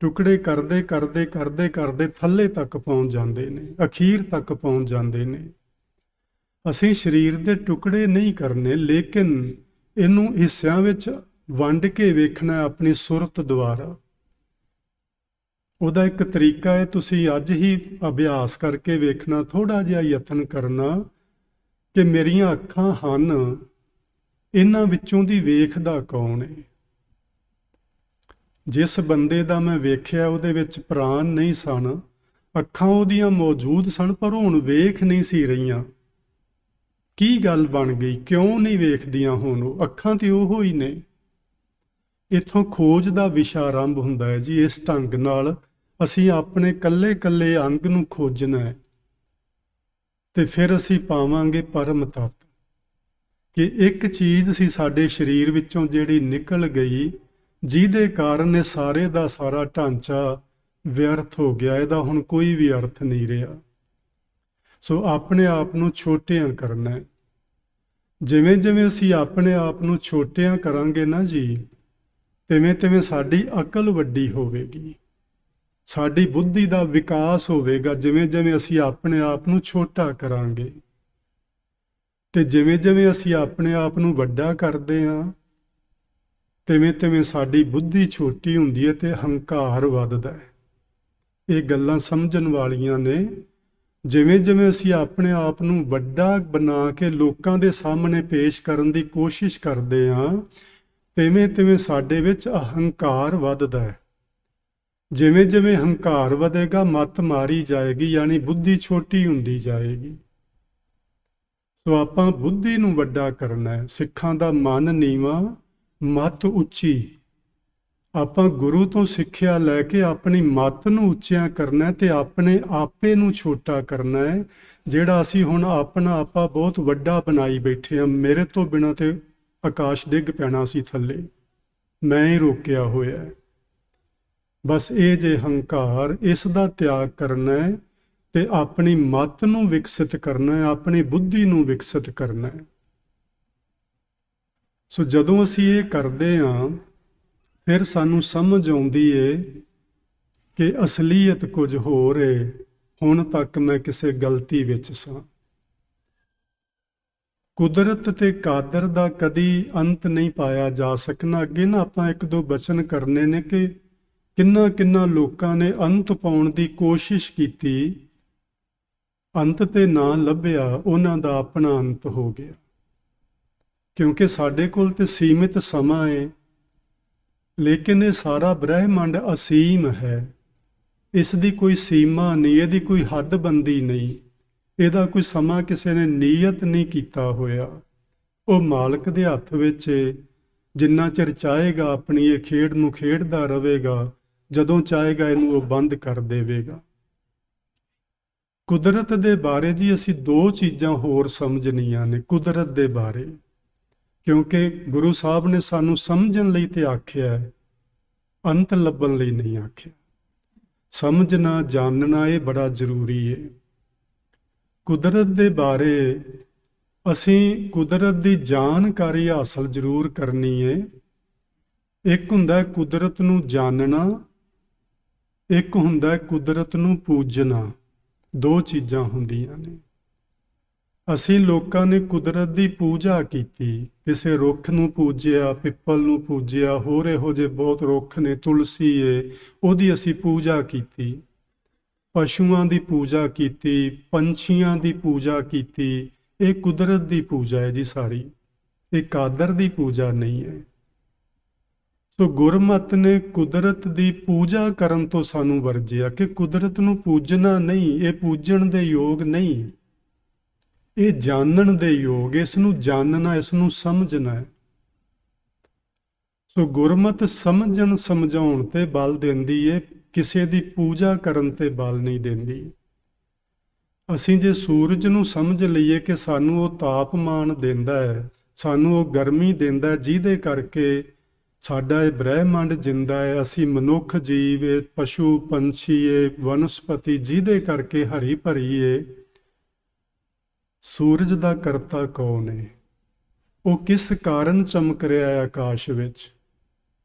ਟੁਕੜੇ ਕਰਦੇ ਕਰਦੇ ਕਰਦੇ ਕਰਦੇ ਥੱਲੇ ਤੱਕ ਪਹੁੰਚ ਜਾਂਦੇ ਨੇ, ਅਖੀਰ ਤੱਕ ਪਹੁੰਚ ਜਾਂਦੇ ਨੇ। ਅਸੀਂ ਸਰੀਰ ਦੇ ਟੁਕੜੇ ਨਹੀਂ ਕਰਨੇ, ਲੇਕਿਨ ਇਹਨੂੰ ਹਿੱਸਿਆਂ ਵਿੱਚ ਵੰਡ ਕੇ ਵੇਖਣਾ ਆਪਣੀ ਸੁਰਤ ਦੁਆਰਾ। ਉਹਦਾ ਇੱਕ ਤਰੀਕਾ ਹੈ, ਤੁਸੀਂ ਅੱਜ ਹੀ ਅਭਿਆਸ ਕਰਕੇ ਵੇਖਣਾ, ਥੋੜ੍ਹਾ ਜਿਹਾ ਯਤਨ ਕਰਨਾ ਕਿ ਮੇਰੀਆਂ ਅੱਖਾਂ ਹਨ, ਇਹਨਾਂ ਵਿੱਚੋਂ ਦੀ ਵੇਖਦਾ ਕੌਣ ਹੈ। ਜਿਸ ਬੰਦੇ ਦਾ ਮੈਂ ਵੇਖਿਆ ਉਹਦੇ ਵਿੱਚ ਪ੍ਰਾਣ ਨਹੀਂ ਸਨ, ਅੱਖਾਂ ਉਹਦੀਆਂ ਮੌਜੂਦ ਸਨ ਪਰ ਹੁਣ ਵੇਖ ਨਹੀਂ ਸੀ ਰਹੀਆਂ। ਕੀ ਗੱਲ ਬਣ ਗਈ, ਕਿਉਂ ਨਹੀਂ ਵੇਖਦੀਆਂ ਹੁਣ ਉਹ? ਅੱਖਾਂ ਤੇ ਉਹੋ ਹੀ ਨੇ। ਇੱਥੋਂ ਖੋਜ ਦਾ ਵਿਸ਼ਾ ਆਰੰਭ ਹੁੰਦਾ ਹੈ ਜੀ। ਇਸ ਢੰਗ ਨਾਲ ਅਸੀਂ ਆਪਣੇ ਕੱਲੇ ਕੱਲੇ ਅੰਗ ਨੂੰ ਖੋਜਣਾ ਹੈ ਤੇ ਫਿਰ ਅਸੀਂ ਪਾਵਾਂਗੇ ਪਰਮ ਤੱਤ। ਕਿ ਇੱਕ ਚੀਜ਼ ਸੀ ਸਾਡੇ ਸਰੀਰ ਵਿੱਚੋਂ ਜਿਹੜੀ ਨਿਕਲ ਗਈ, ਜਿਹਦੇ ਕਾਰਨ ਇਹ ਸਾਰੇ ਦਾ ਸਾਰਾ ਢਾਂਚਾ ਵਿਅਰਥ ਹੋ ਗਿਆ, ਇਹਦਾ ਹੁਣ ਕੋਈ ਵੀ ਅਰਥ ਨਹੀਂ ਰਿਹਾ। ਸੋ ਆਪਣੇ ਆਪ ਨੂੰ ਛੋਟਿਆਂ ਕਰਨਾ ਹੈ। ਜਿਵੇਂ ਜਿਵੇਂ ਅਸੀਂ ਆਪਣੇ ਆਪ ਨੂੰ ਛੋਟਿਆਂ ਕਰਾਂਗੇ ਨਾ ਜੀ, ਤਿਵੇਂ ਤਿਵੇਂ ਸਾਡੀ ਅਕਲ ਵੱਡੀ ਹੋਵੇਗੀ, ਸਾਡੀ ਬੁੱਧੀ ਦਾ ਵਿਕਾਸ ਹੋਵੇਗਾ। ਜਿਵੇਂ ਜਿਵੇਂ ਅਸੀਂ ਆਪਣੇ ਆਪ ਨੂੰ ਛੋਟਾ ਕਰਾਂਗੇ ਤੇ ਜਿਵੇਂ ਜਿਵੇਂ ਅਸੀਂ ਆਪਣੇ ਆਪ ਨੂੰ ਵੱਡਾ ਕਰਦੇ ਹਾਂ, ਤਿਵੇਂ ਤਿਵੇਂ ਸਾਡੀ ਬੁੱਧੀ ਛੋਟੀ ਹੁੰਦੀ ਹੈ ਤੇ ਹੰਕਾਰ ਵੱਧਦਾ ਹੈ। ਇਹ ਗੱਲਾਂ ਸਮਝਣ ਵਾਲੀਆਂ ਨੇ। ਜਿਵੇਂ ਜਿਵੇਂ ਅਸੀਂ ਆਪਣੇ ਆਪ ਨੂੰ ਵੱਡਾ ਬਣਾ ਕੇ ਲੋਕਾਂ ਦੇ ਸਾਹਮਣੇ ਪੇਸ਼ ਕਰਨ ਦੀ ਕੋਸ਼ਿਸ਼ ਕਰਦੇ ਹਾਂ, ਤਿਵੇਂ ਤਿਵੇਂ ਸਾਡੇ ਵਿੱਚ ਅਹੰਕਾਰ ਵੱਧਦਾ ਹੈ। ਜਿਵੇਂ ਜਿਵੇਂ ਹੰਕਾਰ ਵਧੇਗਾ, ਮੱਤ ਮਾਰੀ ਜਾਏਗੀ, ਯਾਨੀ ਬੁੱਧੀ ਛੋਟੀ ਹੁੰਦੀ ਜਾਏਗੀ। ਸੋ ਆਪਾਂ ਬੁੱਧੀ ਨੂੰ ਵੱਡਾ ਕਰਨਾ ਹੈ। ਸਿੱਖਾਂ ਦਾ ਮਨ ਨੀਵਾਂ, ਮੱਤ ਉੱਚੀ। ਆਪਾਂ ਗੁਰੂ ਤੋਂ ਸਿੱਖਿਆ ਲੈ ਕੇ ਆਪਣੀ ਮੱਤ ਨੂੰ ਉੱਚਿਆਂ ਕਰਨਾ ਤੇ ਆਪਣੇ ਆਪੇ ਨੂੰ ਛੋਟਾ ਕਰਨਾ ਹੈ। ਜਿਹੜਾ ਅਸੀਂ ਹੁਣ ਆਪਣਾ ਆਪਾ ਬਹੁਤ ਵੱਡਾ ਬਣਾਈ ਬੈਠੇ ਹਾਂ, ਮੇਰੇ ਤੋਂ ਬਿਨਾਂ ਤੇ ਆਕਾਸ਼ ਡਿੱਗ ਪੈਣਾ ਸੀ ਥੱਲੇ, ਮੈਂ ਹੀ ਰੋਕਿਆ ਹੋਇਆ ਹੈ। ਬਸ ਇਹ ਜੇ ਹੰਕਾਰ, ਇਸ ਦਾ ਤਿਆਗ ਕਰਨਾ ਹੈ ਤੇ ਆਪਣੀ ਮੱਤ ਨੂੰ ਵਿਕਸਿਤ ਕਰਨਾ ਹੈ, ਆਪਣੀ ਬੁੱਧੀ ਨੂੰ ਵਿਕਸਿਤ ਕਰਨਾ ਹੈ। ਸੋ ਜਦੋਂ ਅਸੀਂ ਇਹ ਕਰਦੇ ਹਾਂ, ਫਿਰ ਸਾਨੂੰ ਸਮਝ ਆਉਂਦੀ ਏ ਕਿ ਅਸਲੀਅਤ ਕੁਝ ਹੋਰ ਏ। ਹੁਣ ਤੱਕ ਮੈਂ ਕਿਸੇ ਗਲਤੀ ਵਿੱਚ ਸਾਂ। ਕੁਦਰਤ ਤੇ ਕਾਦਰ ਦਾ ਕਦੀ ਅੰਤ ਨਹੀਂ ਪਾਇਆ ਜਾ ਸਕਣਾ। ਅੱਗੇ ਨਾ ਆਪਾਂ ਇੱਕ ਦੋ ਬਚਨ ਕਰਨੇ ਨੇ ਕਿ ਕਿੰਨਾ ਕਿੰਨਾ ਲੋਕਾਂ ਨੇ ਅੰਤ ਪਾਉਣ ਦੀ ਕੋਸ਼ਿਸ਼ ਕੀਤੀ, ਅੰਤ ਤੇ ਨਾ ਲੱਭਿਆ, ਉਹਨਾਂ ਦਾ ਆਪਣਾ ਅੰਤ ਹੋ ਗਿਆ। ਕਿਉਂਕਿ ਸਾਡੇ ਕੋਲ ਤੇ ਸੀਮਿਤ ਸਮਾਂ ਹੈ, ਲੇਕਿਨ ਇਹ ਸਾਰਾ ਬ੍ਰਹਿਮੰਡ ਅਸੀਮ ਹੈ। ਇਸ ਦੀ ਕੋਈ ਸੀਮਾ ਨਹੀਂ, ਇਹਦੀ ਕੋਈ ਹੱਦਬੰਦੀ ਨਹੀਂ, ਇਹਦਾ ਕੋਈ ਸਮਾਂ ਕਿਸੇ ਨੇ ਨੀਯਤ ਨਹੀਂ ਕੀਤਾ ਹੋਇਆ। ਉਹ ਮਾਲਕ ਦੇ ਹੱਥ ਵਿੱਚ ਜਿੰਨਾ ਚਿਰ ਚਾਹੇਗਾ ਆਪਣੀ ਇਹ ਖੇਡ ਨੂੰ ਖੇਡਦਾ ਰਹੇਗਾ, ਜਦੋਂ ਚਾਹੇਗਾ ਇਹਨੂੰ ਉਹ ਬੰਦ ਕਰ ਦੇਵੇਗਾ। ਕੁਦਰਤ ਦੇ ਬਾਰੇ ਜੀ ਅਸੀਂ ਦੋ ਚੀਜ਼ਾਂ ਹੋਰ ਸਮਝਣੀਆਂ ਨੇ ਕੁਦਰਤ ਦੇ ਬਾਰੇ, ਕਿਉਂਕਿ ਗੁਰੂ ਸਾਹਿਬ ਨੇ ਸਾਨੂੰ ਸਮਝਣ ਲਈ ਤੇ ਆਖਿਆ ਹੈ, ਅੰਤ ਲੱਭਣ ਲਈ ਨਹੀਂ ਆਖਿਆ। ਸਮਝਣਾ ਜਾਣਨਾ ਇਹ ਬੜਾ ਜ਼ਰੂਰੀ ਹੈ। ਕੁਦਰਤ ਦੇ ਬਾਰੇ ਅਸੀਂ ਕੁਦਰਤ ਦੀ ਜਾਣਕਾਰੀ ਹਾਸਲ ਜ਼ਰੂਰ ਕਰਨੀ ਹੈ। ਇੱਕ ਹੁੰਦਾ ਕੁਦਰਤ ਨੂੰ ਜਾਣਨਾ, ਇੱਕ ਹੁੰਦਾ ਕੁਦਰਤ ਨੂੰ ਪੂਜਣਾ। ਦੋ ਚੀਜ਼ਾਂ ਹੁੰਦੀਆਂ ਨੇ। ਅਸੀਂ ਲੋਕਾਂ ਨੇ ਕੁਦਰਤ ਦੀ ਪੂਜਾ ਕੀਤੀ, ਕਿਸੇ ਰੁੱਖ ਨੂੰ ਪੂਜਿਆ, ਪਿੱਪਲ ਨੂੰ ਪੂਜਿਆ, ਹੋਰ ਇਹੋ ਜਿਹੇ ਬਹੁਤ ਰੁੱਖ ਨੇ, ਤੁਲਸੀ ਏ, ਉਹਦੀ ਅਸੀਂ ਪੂਜਾ ਕੀਤੀ। ਪਸ਼ੂਆਂ ਦੀ ਪੂਜਾ ਕੀਤੀ, ਪੰਛੀਆਂ ਦੀ ਪੂਜਾ ਕੀਤੀ। ਇਹ ਕੁਦਰਤ ਦੀ ਪੂਜਾ ਹੈ ਜੀ ਸਾਰੀ, ਇਹ ਕਾਦਰ ਦੀ ਪੂਜਾ ਨਹੀਂ ਹੈ। ਸੋ ਗੁਰਮਤਿ ਨੇ ਕੁਦਰਤ ਦੀ ਪੂਜਾ ਕਰਨ ਤੋਂ ਸਾਨੂੰ ਵਰਜਿਆ ਕਿ ਕੁਦਰਤ ਨੂੰ ਪੂਜਣਾ ਨਹੀਂ, ਇਹ ਪੂਜਣ ਦੇ ਯੋਗ ਨਹੀਂ, ਇਹ ਜਾਣਨ ਦੇ ਯੋਗ। ਇਸ ਨੂੰ ਜਾਣਨਾ, ਇਸ ਨੂੰ ਸਮਝਣਾ ਹੈ। ਸੋ ਗੁਰਮਤਿ ਸਮਝਣ ਸਮਝਾਉਣ ਤੇ ਬਲ ਦਿੰਦੀ ਏ, ਕਿਸੇ ਦੀ ਪੂਜਾ ਕਰਨ ਤੇ ਬਲ ਨਹੀਂ ਦਿੰਦੀ। ਅਸੀਂ ਜੇ ਸੂਰਜ ਨੂੰ ਸਮਝ ਲਈਏ ਕਿ ਸਾਨੂੰ ਉਹ ਤਾਪਮਾਨ ਦਿੰਦਾ ਹੈ, ਸਾਨੂੰ ਉਹ ਗਰਮੀ ਦਿੰਦਾ ਹੈ, ਜਿਹਦੇ ਕਰਕੇ ਸਾਡਾ ਇਹ ਬ੍ਰਹਿਮੰਡ ਜਿੰਦਾ ਹੈ, ਅਸੀਂ ਮਨੁੱਖ ਜੀਵ ਏ, ਪਸ਼ੂ ਪੰਛੀ ਏ, ਵਨਸਪਤੀ, ਜਿਹਦੇ ਕਰਕੇ ਹਰੀ ਭਰੀ ਏ। ਸੂਰਜ ਦਾ ਕਰਤਾ ਕੌਣ ਹੈ? ਉਹ ਕਿਸ ਕਾਰਨ ਚਮਕ ਰਿਹਾ ਹੈ ਆਕਾਸ਼ ਵਿੱਚ?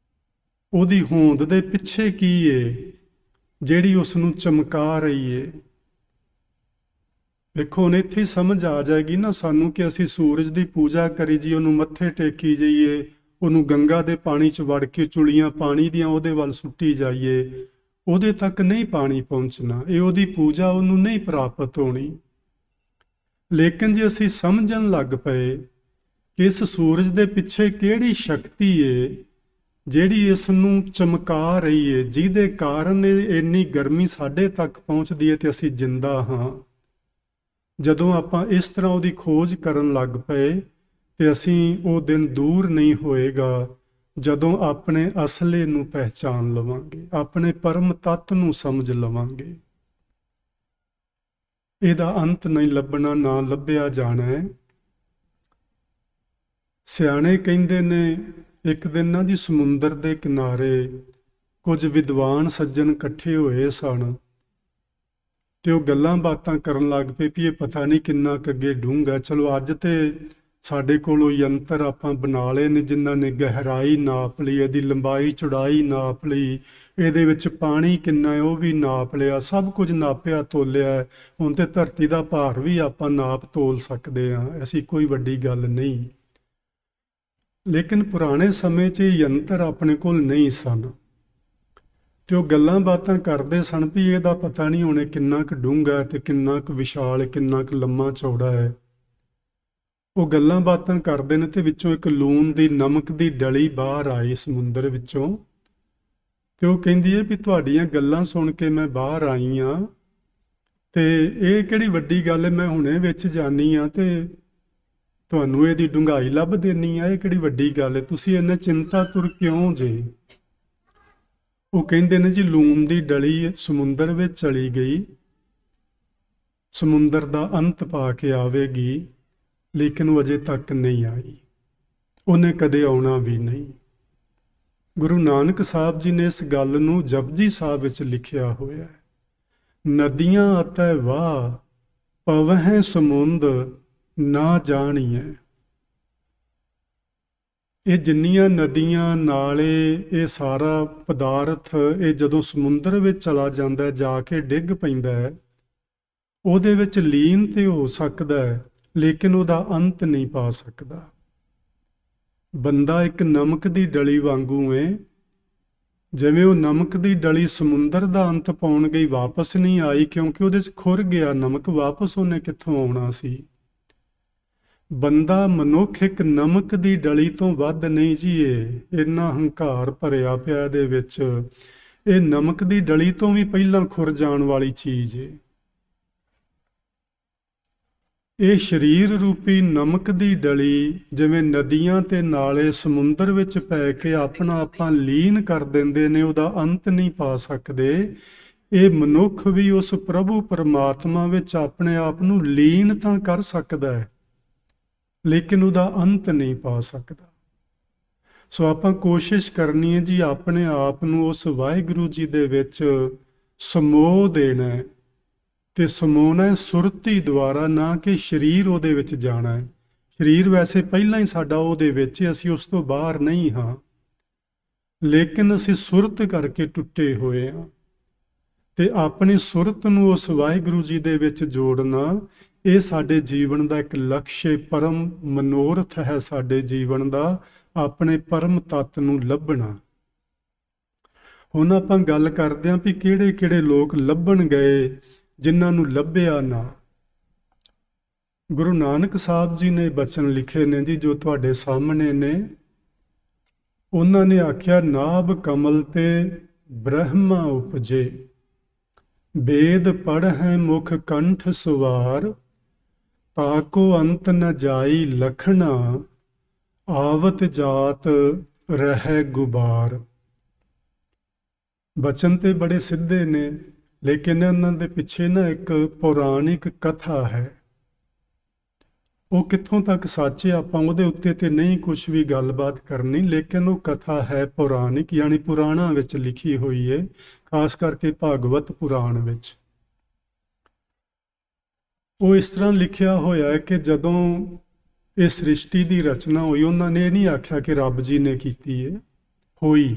ਉਹਦੀ ਹੋਂਦ ਦੇ ਪਿੱਛੇ ਕੀ ਏ ਜਿਹੜੀ ਉਸ ਨੂੰ ਚਮਕਾ ਰਹੀ ਏ? ਵੇਖੋ ਹੁਣ ਇੱਥੇ ਸਮਝ ਆ ਜਾਏਗੀ ਨਾ ਸਾਨੂੰ ਕਿ ਅਸੀਂ ਸੂਰਜ ਦੀ ਪੂਜਾ ਕਰੀ ਜੀ, ਉਹਨੂੰ ਮੱਥੇ ਟੇਕੀ ਜਾਈਏ, ਉਹਨੂੰ ਗੰਗਾ ਦੇ ਪਾਣੀ 'ਚ ਵੜ ਕੇ ਚੁਲੀਆਂ ਪਾਣੀ ਦੀਆਂ ਉਹਦੇ ਵੱਲ ਸੁੱਟੀ ਜਾਈਏ, ਉਹਦੇ ਤੱਕ ਨਹੀਂ ਪਾਣੀ ਪਹੁੰਚਣਾ। ਇਹ ਉਹਦੀ ਪੂਜਾ ਉਹਨੂੰ ਨਹੀਂ ਪ੍ਰਾਪਤ ਹੋਣੀ। ਲੇਕਿਨ ਜੇ ਅਸੀਂ ਸਮਝਣ ਲੱਗ ਪਏ ਕਿ ਇਸ ਸੂਰਜ ਦੇ ਪਿੱਛੇ ਕਿਹੜੀ ਸ਼ਕਤੀ ਏ ਜਿਹੜੀ ਇਸ ਨੂੰ ਚਮਕਾ ਰਹੀ ਏ, ਜਿਹਦੇ ਕਾਰਨ ਇੰਨੀ ਗਰਮੀ ਸਾਡੇ ਤੱਕ ਪਹੁੰਚਦੀ ਏ ਤੇ ਅਸੀਂ ਜਿੰਦਾ ਹਾਂ, ਜਦੋਂ ਆਪਾਂ ਇਸ ਤਰ੍ਹਾਂ ਉਹਦੀ ਖੋਜ ਕਰਨ ਲੱਗ ਪਏ ਤੇ ਅਸੀਂ ਉਹ ਦਿਨ ਦੂਰ ਨਹੀਂ ਹੋਏਗਾ ਜਦੋਂ ਆਪਣੇ ਅਸਲੇ ਨੂੰ ਪਹਿਚਾਨ ਲਵਾਂਗੇ, ਆਪਣੇ ਪਰਮ ਤੱਤ ਨੂੰ ਸਮਝ ਲਵਾਂਗੇ। ਇਹਦਾ ਅੰਤ ਨਹੀਂ ਲੱਭਣਾ, ਨਾ ਲੱਭਿਆ ਜਾਣਾ ਹੈ। ਸਿਆਣੇ ਕਹਿੰਦੇ ਨੇ ਇੱਕ ਦਿਨ ਨਾ ਜੀ ਸਮੁੰਦਰ ਦੇ ਕਿਨਾਰੇ ਕੁਝ ਵਿਦਵਾਨ ਸੱਜਣ ਇਕੱਠੇ ਹੋਏ ਸਨ ਤੇ ਉਹ ਗੱਲਾਂ ਬਾਤਾਂ ਕਰਨ ਲੱਗ ਪਏ ਵੀ ਇਹ ਪਤਾ ਨਹੀਂ ਕਿੰਨਾ ਕੁ ਅੱਗੇ ਡੂੰਘਾ। ਚਲੋ ਅੱਜ ਤੇ ਸਾਡੇ ਕੋਲ ਉਹ ਯੰਤਰ ਆਪਾਂ ਬਣਾ ਲਏ ਨੇ ਜਿਨ੍ਹਾਂ ਨੇ ਗਹਿਰਾਈ ਨਾਪ ਲਈ, ਇਹਦੀ ਲੰਬਾਈ ਚੌੜਾਈ ਨਾਪ ਲਈ, ਇਹਦੇ ਵਿੱਚ ਪਾਣੀ ਕਿੰਨਾ ਹੈ ਉਹ ਵੀ ਨਾਪ ਲਿਆ, ਸਭ ਕੁਝ ਨਾਪਿਆ ਤੋਲਿਆ ਹੈ। ਹੁਣ ਤੇ ਧਰਤੀ ਦਾ ਭਾਰ ਵੀ ਆਪਾਂ ਨਾਪ ਤੋਲ ਸਕਦੇ ਹਾਂ, ਐਸੀ ਕੋਈ ਵੱਡੀ ਗੱਲ ਨਹੀਂ। ਲੇਕਿਨ ਪੁਰਾਣੇ ਸਮੇਂ 'ਚ ਇਹ ਯੰਤਰ ਆਪਣੇ ਕੋਲ ਨਹੀਂ ਸਨ ਤੇ ਉਹ ਗੱਲਾਂ ਬਾਤਾਂ ਕਰਦੇ ਸਨ ਵੀ ਇਹਦਾ ਪਤਾ ਨਹੀਂ ਹੋਣੇ ਕਿੰਨਾ ਕੁ ਡੂੰਘਾ ਹੈ ਤੇ ਕਿੰਨਾ ਕੁ ਵਿਸ਼ਾਲ, ਕਿੰਨਾ ਕੁ ਲੰਮਾ ਚੌੜਾ ਹੈ। ਉਹ ਗੱਲਾਂ ਬਾਤਾਂ ਕਰਦੇ ਨੇ ਤੇ ਵਿੱਚੋਂ ਇੱਕ ਲੂਣ ਦੀ ਨਮਕ ਦੀ ਡਲੀ ਬਾਹਰ ਆਈ ਸਮੁੰਦਰ ਵਿੱਚੋਂ ਤੇ ਉਹ ਕਹਿੰਦੀ ਹੈ ਵੀ ਤੁਹਾਡੀਆਂ ਗੱਲਾਂ ਸੁਣ ਕੇ ਮੈਂ ਬਾਹਰ ਆਈ ਹਾਂ ਤੇ ਇਹ ਕਿਹੜੀ ਵੱਡੀ ਗੱਲ ਹੈ, ਮੈਂ ਹੁਣੇ ਵਿੱਚ ਜਾਨੀ ਹਾਂ ਤੇ ਤੁਹਾਨੂੰ ਇਹਦੀ ਡੂੰਘਾਈ ਲੱਭ ਦੇਣੀ ਆ, ਇਹ ਕਿਹੜੀ ਵੱਡੀ ਗੱਲ ਹੈ, ਤੁਸੀਂ ਇੰਨੇ ਚਿੰਤਾ ਤੁਰ ਕਿਉਂ ਜੇ। ਉਹ ਕਹਿੰਦੇ ਨੇ ਜੀ ਲੂਣ ਦੀ ਡਲੀ ਸਮੁੰਦਰ ਵਿੱਚ ਚਲੀ ਗਈ, ਸਮੁੰਦਰ ਦਾ ਅੰਤ ਪਾ ਕੇ ਆਵੇਗੀ, ਲੇਕਿਨ ਉਹ ਅਜੇ ਤੱਕ ਨਹੀਂ ਆਈ, ਉਹਨੇ ਕਦੇ ਆਉਣਾ ਵੀ ਨਹੀਂ। ਗੁਰੂ ਨਾਨਕ ਸਾਹਿਬ ਜੀ ਨੇ ਇਸ ਗੱਲ ਨੂੰ ਜਪਜੀ ਸਾਹਿਬ ਵਿੱਚ ਲਿਖਿਆ ਹੋਇਆ ਹੈ, ਨਦੀਆਂ ਅਤੈ ਵਾਹ ਪਵਹਿ ਸਮੁੰਦ ਨਾ ਜਾਣੀਐ। ਇਹ ਜਿੰਨੀਆਂ ਨਦੀਆਂ ਨਾਲੇ ਇਹ ਸਾਰਾ ਪਦਾਰਥ ਇਹ ਜਦੋਂ ਸਮੁੰਦਰ ਵਿੱਚ ਚਲਾ ਜਾਂਦਾ ਹੈ, ਜਾ ਕੇ ਡਿੱਗ ਪੈਂਦਾ ਹੈ, ਉਹਦੇ ਵਿੱਚ ਲੀਨ ਤੇ ਹੋ ਸਕਦਾ ਹੈ ਲੇਕਿਨ ਉਹਦਾ ਅੰਤ ਨਹੀਂ ਪਾ ਸਕਦਾ। ਬੰਦਾ ਇੱਕ ਨਮਕ ਦੀ ਡਲੀ ਵਾਂਗੂ ਹੈ, ਜਿਵੇਂ ਉਹ ਨਮਕ ਦੀ ਡਲੀ ਸਮੁੰਦਰ ਦਾ ਅੰਤ ਪਾਉਣ ਗਈ ਵਾਪਸ ਨਹੀਂ ਆਈ ਕਿਉਂਕਿ ਉਹਦੇ 'ਚ ਖੁਰ ਗਿਆ ਨਮਕ, ਵਾਪਸ ਉਹਨੇ ਕਿੱਥੋਂ ਆਉਣਾ ਸੀ। ਬੰਦਾ ਮਨੁੱਖ ਇੱਕ ਨਮਕ ਦੀ ਡਲੀ ਤੋਂ ਵੱਧ ਨਹੀਂ ਜੀਏ, ਇੰਨਾ ਹੰਕਾਰ ਭਰਿਆ ਪਿਆ ਇਹਦੇ ਵਿੱਚ, ਇਹ ਨਮਕ ਦੀ ਡਲੀ ਤੋਂ ਵੀ ਪਹਿਲਾਂ ਖੁਰ ਜਾਣ ਵਾਲੀ ਚੀਜ਼ ਹੈ। ਇਹ ਸਰੀਰ ਰੂਪੀ ਨਮਕ ਦੀ ਡਲੀ ਜਿਵੇਂ ਨਦੀਆਂ ਤੇ ਨਾਲੇ ਸਮੁੰਦਰ ਵਿੱਚ ਪੈ ਕੇ ਆਪਣਾ ਆਪਾਂ ਲੀਨ ਕਰ ਦਿੰਦੇ ਨੇ, ਉਹਦਾ ਅੰਤ ਨਹੀਂ ਪਾ ਸਕਦੇ। ਇਹ ਮਨੁੱਖ ਵੀ ਉਸ ਪ੍ਰਭੂ ਪਰਮਾਤਮਾ ਵਿੱਚ ਆਪਣੇ ਆਪ ਨੂੰ ਲੀਨ ਤਾਂ ਕਰ ਸਕਦਾ ਹੈ ਲੇਕਿਨ ਉਹਦਾ ਅੰਤ ਨਹੀਂ ਪਾ ਸਕਦਾ। ਸੋ ਆਪਾਂ ਕੋਸ਼ਿਸ਼ ਕਰਨੀ ਹੈ ਜੀ ਆਪਣੇ ਆਪ ਨੂੰ ਉਸ ਵਾਹਿਗੁਰੂ ਜੀ ਦੇ ਵਿੱਚ ਸਮੋਹ ਦੇਣਾ ਹੈ ਤੇ ਸਮੋਣਾ ਹੈ ਸੁਰਤੀ ਦੁਆਰਾ, ਨਾ ਕਿ ਸਰੀਰ ਉਹਦੇ ਵਿੱਚ ਜਾਣਾ ਹੈ। ਸਰੀਰ ਵੈਸੇ ਪਹਿਲਾਂ ਹੀ ਸਾਡਾ ਉਹਦੇ ਵਿੱਚ, ਅਸੀਂ ਉਸ ਤੋਂ ਬਾਹਰ ਨਹੀਂ ਹਾਂ, ਲੇਕਿਨ ਅਸੀਂ ਸੁਰਤ ਕਰਕੇ ਟੁੱਟੇ ਹੋਏ ਹਾਂ ਤੇ ਆਪਣੀ ਸੁਰਤ ਨੂੰ ਉਸ ਵਾਹਿਗੁਰੂ ਜੀ ਦੇ ਵਿੱਚ ਜੋੜਨਾ, ਇਹ ਸਾਡੇ ਜੀਵਨ ਦਾ ਇੱਕ ਲਕਸ਼ ਪਰਮ ਮਨੋਰਥ ਹੈ। ਸਾਡੇ ਜੀਵਨ ਦਾ ਆਪਣੇ ਪਰਮ ਤੱਤ ਨੂੰ ਲੱਭਣਾ। ਹੁਣ ਆਪਾਂ ਗੱਲ ਕਰਦੇ ਹਾਂ ਵੀ ਕਿਹੜੇ ਕਿਹੜੇ ਲੋਕ ਲੱਭਣ ਗਏ ਜਿਨ੍ਹਾਂ ਨੂੰ ਲੱਭਿਆ ਨਾ। ਗੁਰੂ ਨਾਨਕ ਸਾਹਿਬ ਜੀ ਨੇ ਬਚਨ ਲਿਖੇ ਨੇ ਜੀ ਜੋ ਤੁਹਾਡੇ ਸਾਹਮਣੇ ਨੇ। ਉਹਨਾਂ ਨੇ ਆਖਿਆ ਨਾਭ ਕਮਲ ਤੇ ਬ੍ਰਹਮਾ ਉਪਜੇ, ਵੇਦ ਪੜ੍ਹੈ ਮੁਖ ਕੰਠ ਸੁਵਾਰ, ਤਾਕੋ ਅੰਤ ਨ ਜਾਈ ਲਖਣਾ, ਆਵਤ ਜਾਤ ਰਹਿ ਗੁਬਾਰ। ਬਚਨ ਤੇ ਬੜੇ ਸਿੱਧੇ ਨੇ ਲੇਕਿਨ ਇਹਨਾਂ ਦੇ ਪਿੱਛੇ ਨਾ ਇੱਕ ਪੌਰਾਣਿਕ ਕਥਾ ਹੈ। ਉਹ ਕਿੱਥੋਂ ਤੱਕ ਸੱਚ ਹੈ ਆਪਾਂ ਉਹਦੇ ਉੱਤੇ ਤੇ ਨਹੀਂ ਕੁਝ ਵੀ ਗੱਲਬਾਤ ਕਰਨੀ, ਲੇਕਿਨ ਉਹ ਕਥਾ ਹੈ ਪੌਰਾਣਿਕ, ਯਾਨੀ ਪੁਰਾਣਾਂ ਵਿੱਚ ਲਿਖੀ ਹੋਈ ਹੈ, ਖਾਸ ਕਰਕੇ ਭਾਗਵਤ ਪੁਰਾਣ ਵਿੱਚ। ਉਹ ਇਸ ਤਰ੍ਹਾਂ ਲਿਖਿਆ ਹੋਇਆ ਹੈ ਕਿ ਜਦੋਂ ਇਹ ਸ੍ਰਿਸ਼ਟੀ ਦੀ ਰਚਨਾ ਹੋਈ, ਉਹਨਾਂ ਨੇ ਇਹ ਨਹੀਂ ਆਖਿਆ ਕਿ ਰੱਬ ਜੀ ਨੇ ਕੀਤੀ ਹੈ, ਹੋਈ।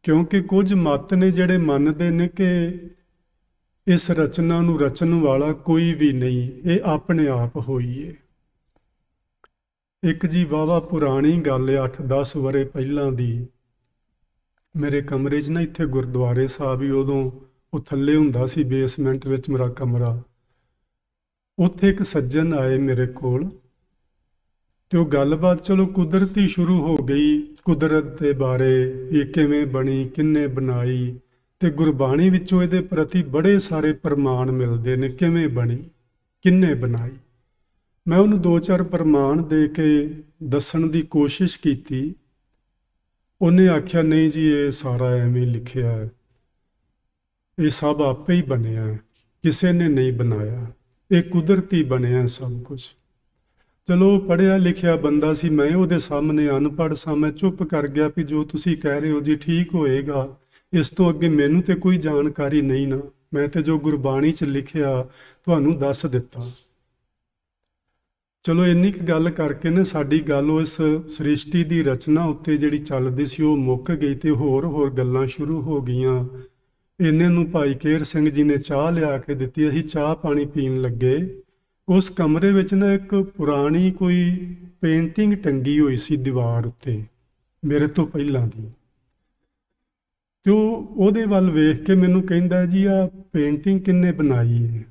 ਕਿਉਂਕਿ ਕੁਝ ਮਤ ਨੇ ਜਿਹੜੇ ਮੰਨਦੇ ਨੇ ਕਿ ਇਸ ਰਚਨਾ ਨੂੰ ਰਚਣ ਵਾਲਾ ਕੋਈ ਵੀ ਨਹੀਂ, ਇਹ ਆਪਣੇ ਆਪ ਹੋਈ ਹੈ। ਇੱਕ ਜੀ ਵਾਹਵਾ ਪੁਰਾਣੀ ਗੱਲ ਹੈ, 8-10 ਵਰ੍ਹੇ ਪਹਿਲਾਂ ਦੀ। ਮੇਰੇ ਕਮਰੇ 'ਚ ਨਾ ਇੱਥੇ ਗੁਰਦੁਆਰੇ ਸਾਹਿਬ ਹੀ ਉਦੋਂ ਉਹ ਥੱਲੇ ਹੁੰਦਾ ਸੀ, ਬੇਸਮੈਂਟ ਵਿੱਚ ਮੇਰਾ ਕਮਰਾ। ਉੱਥੇ ਇੱਕ ਸੱਜਣ ਆਏ ਮੇਰੇ ਕੋਲ ਤੇ ਉਹ ਗੱਲਬਾਤ ਚਲੋ ਕੁਦਰਤੀ ਸ਼ੁਰੂ ਹੋ ਗਈ, ਕੁਦਰਤ ਦੇ ਬਾਰੇ, ਇਹ ਕਿਵੇਂ ਬਣੀ, ਕਿੰਨੇ ਬਣਾਈ, ਤੇ ਗੁਰਬਾਣੀ ਵਿੱਚੋਂ ਇਹਦੇ ਪ੍ਰਤੀ ਬੜੇ ਸਾਰੇ ਪ੍ਰਮਾਣ ਮਿਲਦੇ ਨੇ, ਕਿਵੇਂ ਬਣੀ, ਕਿੰਨੇ ਬਣਾਈ। ਮੈਂ ਉਹਨੂੰ 2-4 ਪ੍ਰਮਾਣ ਦੇ ਕੇ ਦੱਸਣ ਦੀ ਕੋਸ਼ਿਸ਼ ਕੀਤੀ। ਉਹਨੇ ਆਖਿਆ ਨਹੀਂ ਜੀ ਇਹ ਸਾਰਾ ਐਵੇਂ ਲਿਖਿਆ ਹੈ, ਇਹ ਸਭ ਆਪੇ ਹੀ ਬਣਿਆ ਹੈ, ਕਿਸੇ ਨੇ ਨਹੀਂ ਬਣਾਇਆ, ਇਹ ਕੁਦਰਤੀ ਬਣਿਆ ਸਭ ਕੁਝ। ਚਲੋ ਪੜ੍ਹਿਆ ਲਿਖਿਆ ਬੰਦਾ ਸੀ, ਮੈਂ ਉਹਦੇ ਸਾਹਮਣੇ ਅਨਪੜ੍ਹ ਸਾਂ, ਮੈਂ ਚੁੱਪ ਕਰ ਗਿਆ ਵੀ ਜੋ ਤੁਸੀਂ ਕਹਿ ਰਹੇ ਹੋ ਜੀ ਠੀਕ ਹੋਏਗਾ, ਇਸ ਤੋਂ ਅੱਗੇ ਮੈਨੂੰ ਤੇ ਕੋਈ ਜਾਣਕਾਰੀ ਨਹੀਂ ਨਾ, ਮੈਂ ਤੇ ਜੋ ਗੁਰਬਾਣੀ 'ਚ ਲਿਖਿਆ ਤੁਹਾਨੂੰ ਦੱਸ ਦਿੱਤਾ। ਚਲੋ ਇੰਨੀ ਕੁ ਗੱਲ ਕਰਕੇ ਨਾ ਸਾਡੀ ਗੱਲ ਉਸ ਸ੍ਰਿਸ਼ਟੀ ਦੀ ਰਚਨਾ ਉੱਤੇ ਜਿਹੜੀ ਚੱਲਦੀ ਸੀ ਉਹ ਮੁੱਕ ਗਈ ਤੇ ਹੋਰ ਗੱਲਾਂ ਸ਼ੁਰੂ ਹੋ ਗਈਆਂ। ਇੰਨੇ ਨੂੰ ਭਾਈ ਕੇਰ ਸਿੰਘ ਜੀ ਨੇ ਚਾਹ ਲਿਆ ਕੇ ਦਿੱਤੀ। ਅਸੀਂ ਚਾਹ ਪਾਣੀ ਪੀਣ ਲੱਗੇ। ਉਸ ਕਮਰੇ ਵਿੱਚ ਨਾ ਇੱਕ ਪੁਰਾਣੀ ਕੋਈ ਪੇਂਟਿੰਗ ਟੰਗੀ ਹੋਈ ਸੀ ਦੀਵਾਰ ਉੱਤੇ, ਮੇਰੇ ਤੋਂ ਪਹਿਲਾਂ ਦੀ। ਤੇ ਉਹਦੇ ਵੱਲ ਵੇਖ ਕੇ ਮੈਨੂੰ ਕਹਿੰਦਾ ਜੀ ਆ ਪੇਂਟਿੰਗ ਕਿੰਨੇ ਬਣਾਈ ਹੈ?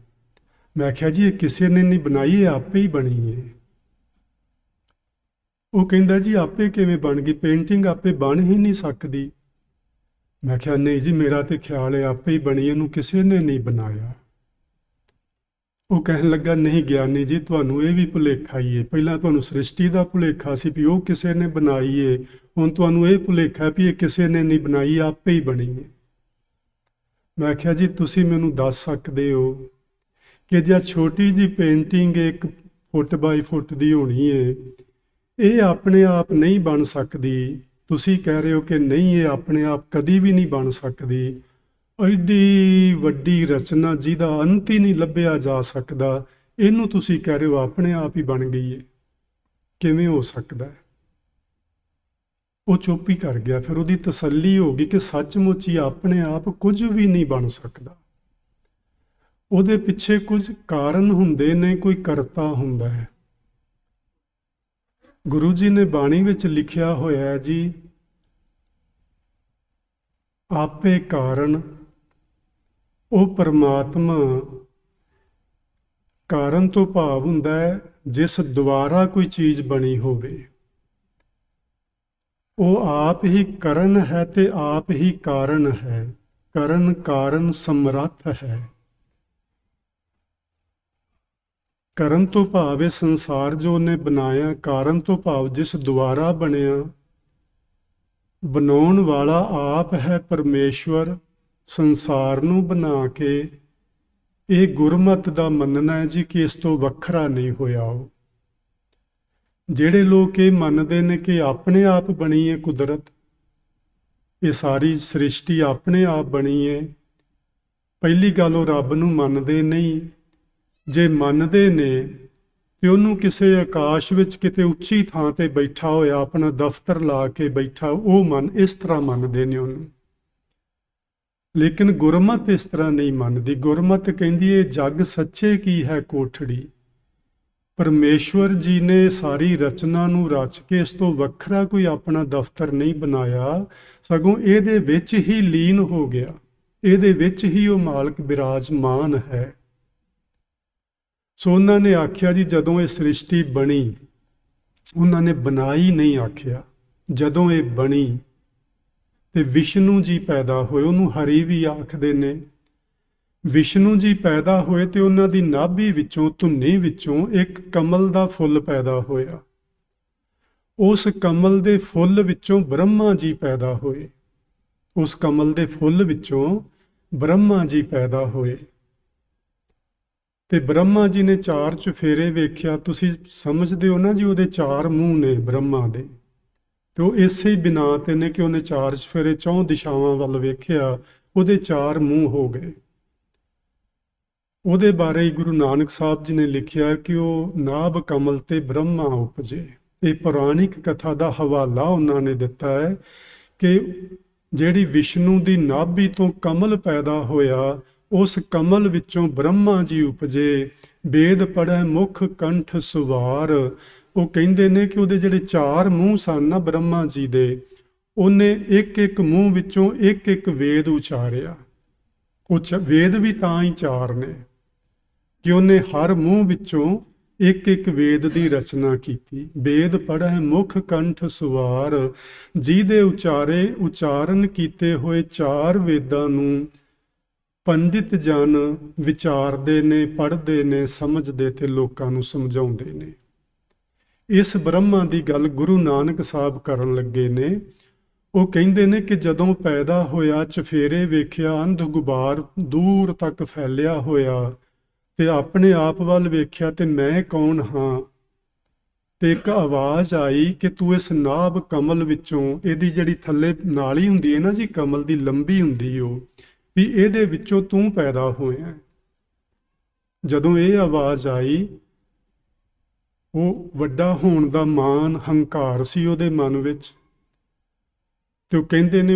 ਮੈਂ ਕਿਹਾ ਜੀ ਇਹ ਕਿਸੇ ਨੇ ਨਹੀਂ ਬਣਾਈ, ਇਹ ਆਪੇ ਹੀ ਬਣੀ ਹੈ। ਉਹ ਕਹਿੰਦਾ ਜੀ ਆਪੇ ਕਿਵੇਂ ਬਣ ਗਈ? ਪੇਂਟਿੰਗ ਆਪੇ ਬਣ ਹੀ ਨਹੀਂ ਸਕਦੀ। ਮੈਂ ਕਿਹਾ ਨਹੀਂ ਜੀ, ਮੇਰਾ ਤੇ ਖਿਆਲ ਹੈ ਆਪੇ ਹੀ ਬਣੀ, ਇਹਨੂੰ ਕਿਸੇ ਨੇ ਨਹੀਂ ਬਣਾਇਆ। ਉਹ ਕਹਿਣ ਲੱਗਾ ਨਹੀਂ ਗਿਆਨੀ ਜੀ, ਤੁਹਾਨੂੰ ਇਹ ਵੀ ਭੁਲੇਖਾ ਹੀ ਹੈ। ਪਹਿਲਾਂ ਤੁਹਾਨੂੰ ਸ੍ਰਿਸ਼ਟੀ ਦਾ ਭੁਲੇਖਾ ਸੀ ਵੀ ਉਹ ਕਿਸੇ ਨੇ ਬਣਾਈ ਹੈ, ਹੁਣ ਤੁਹਾਨੂੰ ਇਹ ਭੁਲੇਖਾ ਵੀ ਇਹ ਕਿਸੇ ਨੇ ਨਹੀਂ ਬਣਾਈ, ਆਪੇ ਹੀ ਬਣੀ ਹੈ। ਮੈਂ ਕਿਹਾ ਜੀ ਤੁਸੀਂ ਮੈਨੂੰ ਦੱਸ ਸਕਦੇ ਹੋ ਕਿ ਜੇ ਛੋਟੀ ਜੀ ਪੇਂਟਿੰਗ 1 ਫੁੱਟ ਬਾਈ ਫੁੱਟ ਦੀ ਹੋਣੀ ਹੈ, ਇਹ ਆਪਣੇ ਆਪ ਨਹੀਂ ਬਣ ਸਕਦੀ। ਤੁਸੀਂ ਕਹਿ ਰਹੇ ਹੋ ਕਿ ਨਹੀਂ, ਇਹ ਆਪਣੇ ਆਪ ਕਦੀ ਵੀ ਨਹੀਂ ਬਣ ਸਕਦੀ। ਐਡੀ ਵੱਡੀ ਰਚਨਾ ਜਿਹਦਾ ਅੰਤ ਹੀ ਨਹੀਂ ਲੱਭਿਆ ਜਾ ਸਕਦਾ, ਇਹਨੂੰ ਤੁਸੀਂ ਕਹਿ ਰਹੇ ਹੋ ਆਪਣੇ ਆਪ ਹੀ ਬਣ ਗਈ ਹੈ, ਕਿਵੇਂ ਹੋ ਸਕਦਾ ਹੈ? ਉਹ ਚੁੱਪ ਹੀ ਕਰ ਗਿਆ। ਫਿਰ ਉਹਦੀ ਤਸੱਲੀ ਹੋ ਗਈ ਕਿ ਸੱਚਮੁੱਚ ਹੀ ਆਪਣੇ ਆਪ ਕੁਝ ਵੀ ਨਹੀਂ ਬਣ ਸਕਦਾ। ਉਹਦੇ ਪਿੱਛੇ ਕੁਝ ਕਾਰਨ ਹੁੰਦੇ ਨੇ, ਕੋਈ ਕਰਤਾ ਹੁੰਦਾ ਹੈ। ਗੁਰੂ ਜੀ ਨੇ ਬਾਣੀ ਵਿੱਚ ਲਿਖਿਆ ਹੋਇਆ ਹੈ ਜੀ, ਆਪੇ ਕਾਰਨ। ਉਹ ਪਰਮਾਤਮਾ ਕਾਰਨ ਤੋਂ ਭਾਵ ਹੁੰਦਾ ਹੈ ਜਿਸ ਦੁਆਰਾ ਕੋਈ ਚੀਜ਼ ਬਣੀ ਹੋਵੇ। ਉਹ ਆਪ ਹੀ ਕਰਨ ਹੈ ਤੇ ਆਪ ਹੀ ਕਾਰਨ ਹੈ। ਕਰਨ ਕਾਰਨ ਸਮਰੱਥ ਹੈ। ਕਰਨ ਤੋਂ ਭਾਵ ਇਹ ਸੰਸਾਰ ਜੋ ਉਹਨੇ ਬਣਾਇਆ, ਕਾਰਨ ਤੋਂ ਭਾਵ ਜਿਸ ਦੁਆਰਾ ਬਣਿਆ। ਬਣਾਉਣ ਵਾਲਾ ਆਪ ਹੈ ਪਰਮੇਸ਼ਵਰ। ਸੰਸਾਰ ਨੂੰ ਬਣਾ ਕੇ ਇਹ ਗੁਰਮਤਿ ਦਾ ਮੰਨਣਾ ਹੈ ਜੀ ਕਿ ਇਸ ਤੋਂ ਵੱਖਰਾ ਨਹੀਂ ਹੋਇਆ ਉਹ। ਜਿਹੜੇ ਲੋਕ ਇਹ ਮੰਨਦੇ ਨੇ ਕਿ ਆਪਣੇ ਆਪ ਬਣੀ ਹੈ ਕੁਦਰਤ, ਇਹ ਸਾਰੀ ਸ੍ਰਿਸ਼ਟੀ ਆਪਣੇ ਆਪ ਬਣੀ ਹੈ, ਪਹਿਲੀ ਗੱਲ ਉਹ ਰੱਬ ਨੂੰ ਮੰਨਦੇ ਨਹੀਂ। ਜੇ ਮੰਨਦੇ ਨੇ ਤੇ ਉਹਨੂੰ ਕਿਸੇ ਆਕਾਸ਼ ਵਿੱਚ ਕਿਤੇ ਉੱਚੀ ਥਾਂ ਤੇ ਬੈਠਾ ਹੋਇਆ, ਆਪਣਾ ਦਫ਼ਤਰ ਲਾ ਕੇ ਬੈਠਾ, ਉਹ ਇਸ ਤਰ੍ਹਾਂ ਮੰਨਦੇ ਨੇ ਉਹਨੂੰ। ਲੇਕਿਨ ਗੁਰਮਤ ਇਸ ਤਰ੍ਹਾਂ ਨਹੀਂ ਮੰਨਦੀ। ਗੁਰਮਤ ਕਹਿੰਦੀ ਇਹ ਜਗ ਸੱਚੇ ਕੀ ਹੈ ਕੋਠੜੀ। ਪਰਮੇਸ਼ਵਰ ਜੀ ਨੇ ਸਾਰੀ ਰਚਨਾ ਨੂੰ ਰਚ ਕੇ ਇਸ ਤੋਂ ਵੱਖਰਾ ਕੋਈ ਆਪਣਾ ਦਫ਼ਤਰ ਨਹੀਂ ਬਣਾਇਆ, ਸਗੋਂ ਇਹਦੇ ਵਿੱਚ ਹੀ ਲੀਨ ਹੋ ਗਿਆ। ਇਹਦੇ ਵਿੱਚ ਹੀ ਉਹ ਮਾਲਕ ਬਿਰਾਜਮਾਨ ਹੈ। ਸੋ ਉਹਨਾਂ ਨੇ ਆਖਿਆ ਜੀ ਜਦੋਂ ਇਹ ਸ੍ਰਿਸ਼ਟੀ ਬਣੀ, ਉਹਨਾਂ ਨੇ ਬਣਾਈ ਨਹੀਂ ਆਖਿਆ। ਜਦੋਂ ਇਹ ਬਣੀ ਤੇ ਵਿਸ਼ਨੂੰ ਜੀ ਪੈਦਾ ਹੋਏ, ਉਹਨੂੰ ਹਰੀ ਵੀ ਆਖਦੇ ਨੇ। ਵਿਸ਼ਨੂੰ ਜੀ ਪੈਦਾ ਹੋਏ ਤੇ ਉਹਨਾਂ ਦੀ ਨਾਭੀ ਵਿੱਚੋਂ, ਧੁੰਨੀ ਵਿੱਚੋਂ ਇੱਕ ਕਮਲ ਦਾ ਫੁੱਲ ਪੈਦਾ ਹੋਇਆ। ਉਸ ਕਮਲ ਦੇ ਫੁੱਲ ਵਿੱਚੋਂ ਬ੍ਰਹਮਾ ਜੀ ਪੈਦਾ ਹੋਏ। ਉਸ ਕਮਲ ਦੇ ਫੁੱਲ ਵਿੱਚੋਂ ਬ੍ਰਹਮਾ ਜੀ ਪੈਦਾ ਹੋਏ। ਤੇ ਬ੍ਰਹਮਾ ਜੀ ਨੇ 4 ਚੁਫੇਰੇ ਵੇਖਿਆ। ਤੁਸੀਂ ਸਮਝਦੇ ਹੋ ਨਾ ਜੀ, ਉਹਦੇ 4 ਮੂੰਹ ਨੇ ਬ੍ਰਹਮਾ ਦੇ। ਤੇ ਉਹ ਇਸੇ ਹੀ ਬਿਨਾਂ ਤੇ ਨੇ ਕਿ ਉਹਨੇ 4 ਚੁਫੇਰੇ 4 ਦਿਸ਼ਾਵਾਂ ਵੱਲ ਵੇਖਿਆ, ਉਹਦੇ 4 ਮੂੰਹ ਹੋ ਗਏ। ਉਹਦੇ ਬਾਰੇ ਗੁਰੂ ਨਾਨਕ ਸਾਹਿਬ ਜੀ ਨੇ ਲਿਖਿਆ ਕਿ ਉਹ ਨਾਭ ਕਮਲ ਤੇ ਬ੍ਰਹਮਾ ਉਪਜੇ। ਇਹ ਪੌਰਾਣਿਕ ਕਥਾ ਦਾ ਹਵਾਲਾ ਉਹਨਾਂ ਨੇ ਦਿੱਤਾ ਹੈ ਕਿ ਜਿਹੜੀ ਵਿਸ਼ਨੂੰ ਦੀ ਨਾਭੀ ਤੋਂ ਕਮਲ ਪੈਦਾ ਹੋਇਆ, ਉਸ ਕਮਲ ਵਿੱਚੋਂ ਬ੍ਰਹਮਾ ਜੀ ਉਪਜੇ। ਵੇਦ ਪੜ੍ਹੈ ਮੁਖ ਕੰਠ ਸੁਵਾਰ। ਉਹ ਕਹਿੰਦੇ ਨੇ ਕਿ ਉਹਦੇ ਜਿਹੜੇ 4 ਮੂੰਹ ਸਨ ਨਾ ਬ੍ਰਹਮਾ ਜੀ ਦੇ, ਉਹਨੇ ਇੱਕ ਇੱਕ ਮੂੰਹ ਵਿੱਚੋਂ ਇੱਕ ਇੱਕ ਵੇਦ ਉਚਾਰਿਆ। ਉਹ ਵੇਦ ਵੀ ਤਾਂ ਹੀ 4 ਨੇ ਕਿ ਉਹਨੇ ਹਰ ਮੂੰਹ ਵਿੱਚੋਂ ਇੱਕ ਇੱਕ ਵੇਦ ਦੀ ਰਚਨਾ ਕੀਤੀ। ਵੇਦ ਪੜ੍ਹੈ ਮੁਖ ਕੰਠ ਸੁਵਾਰ। ਜਿਹਦੇ ਉਚਾਰਨ ਕੀਤੇ ਹੋਏ 4 ਵੇਦਾਂ ਨੂੰ ਪੰਡਿਤ ਜਨ ਵਿਚਾਰਦੇ ਨੇ, ਪੜ੍ਹਦੇ ਨੇ, ਸਮਝਦੇ ਤੇ ਲੋਕਾਂ ਨੂੰ ਸਮਝਾਉਂਦੇ ਨੇ। ਇਸ ਬ੍ਰਹਮਾ ਦੀ ਗੱਲ ਗੁਰੂ ਨਾਨਕ ਸਾਹਿਬ ਕਰਨ ਲੱਗੇ ਨੇ। ਉਹ ਕਹਿੰਦੇ ਨੇ ਕਿ ਜਦੋਂ ਪੈਦਾ ਹੋਇਆ, ਚਫੇਰੇ ਵੇਖਿਆ, ਅੰਧ ਗੁਬਾਰ ਦੂਰ ਤੱਕ ਫੈਲਿਆ ਹੋਇਆ, ਤੇ ਆਪਣੇ ਆਪ ਵੱਲ ਵੇਖਿਆ ਤੇ ਮੈਂ ਕੌਣ ਹਾਂ। ਤੇ ਇੱਕ ਆਵਾਜ਼ ਆਈ ਕਿ ਤੂੰ ਇਸ ਨਾਭ ਕਮਲ ਵਿੱਚੋਂ, ਇਹਦੀ ਜਿਹੜੀ ਥੱਲੇ ਨਾਲੀ ਹੁੰਦੀ ਹੈ ਨਾ ਜੀ, ਕਮਲ ਦੀ ਲੰਬੀ ਹੁੰਦੀ ਉਹ, ਵੀ ਇਹਦੇ ਵਿੱਚੋਂ ਤੂੰ ਪੈਦਾ ਹੋਇਆ। ਜਦੋਂ ਇਹ ਆਵਾਜ਼ ਆਈ ਉਹ ਵੱਡਾ ਹੋਣ ਦਾ ਮਾਣ ਹੰਕਾਰ ਸੀ ਉਹਦੇ ਮਨ ਵਿੱਚ, ਤੇ ਉਹ ਕਹਿੰਦੇ ਨੇ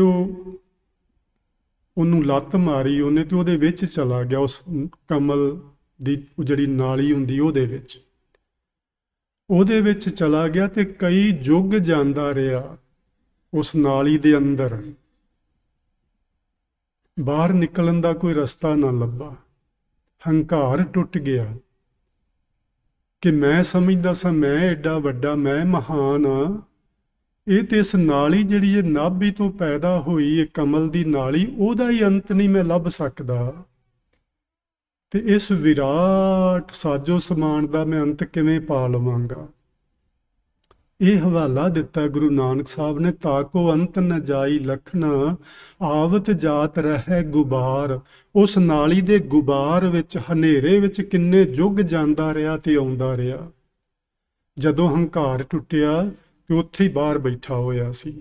ਉਹਨੂੰ ਲੱਤ ਮਾਰੀ ਉਹਨੇ ਤੇ ਉਹਦੇ ਵਿੱਚ ਚਲਾ ਗਿਆ, ਉਸ ਕਮਲ ਦੀ ਜਿਹੜੀ ਨਾਲੀ ਹੁੰਦੀ ਉਹਦੇ ਵਿੱਚ ਚਲਾ ਗਿਆ ਤੇ ਕਈ ਯੁੱਗ ਜਾਂਦਾ ਰਿਹਾ ਉਸ ਨਾਲੀ ਦੇ ਅੰਦਰ। ਬਾਹਰ ਨਿਕਲਣ ਦਾ ਕੋਈ ਰਸਤਾ ਨਾ ਲੱਭਾ। ਹੰਕਾਰ ਟੁੱਟ ਗਿਆ ਕਿ ਮੈਂ ਸਮਝਦਾ ਸਾਂ ਮੈਂ ਐਡਾ ਵੱਡਾ, ਮੈਂ ਮਹਾਨ ਆ। ਇਹ ਤੇ ਇਸ ਨਾਲੀ ਜਿਹੜੀ ਇਹ ਨਾਭੀ ਤੋਂ ਪੈਦਾ ਹੋਈ ਇਹ ਕਮਲ ਦੀ ਨਾਲੀ, ਉਹਦਾ ਹੀ ਅੰਤ ਨਹੀਂ ਮੈਂ ਲੱਭ ਸਕਦਾ, ਤੇ ਇਸ ਵਿਰਾਟ ਸਾਜੋ ਸਮਾਨ ਦਾ ਮੈਂ ਅੰਤ ਕਿਵੇਂ ਪਾ ਲਵਾਂਗਾ। ਇਹ ਹਵਾਲਾ ਦਿੱਤਾ ਗੁਰੂ ਨਾਨਕ ਸਾਹਿਬ ਨੇ, ਤਾਕੋ ਅੰਤ ਨ ਜਾਈ ਲਖਣਾ, ਆਵਤ ਜਾਤ ਰਹਿ ਗੁਬਾਰ। ਉਸ ਨਾਲੀ ਦੇ ਗੁਬਾਰ ਵਿੱਚ, ਹਨੇਰੇ ਵਿੱਚ ਕਿੰਨੇ ਯੁੱਗ ਜਾਂਦਾ ਰਿਹਾ ਤੇ ਆਉਂਦਾ ਰਿਹਾ। ਜਦੋਂ ਹੰਕਾਰ ਟੁੱਟਿਆ ਤੇ ਉੱਥੇ ਹੀ ਬਾਹਰ ਬੈਠਾ ਹੋਇਆ ਸੀ।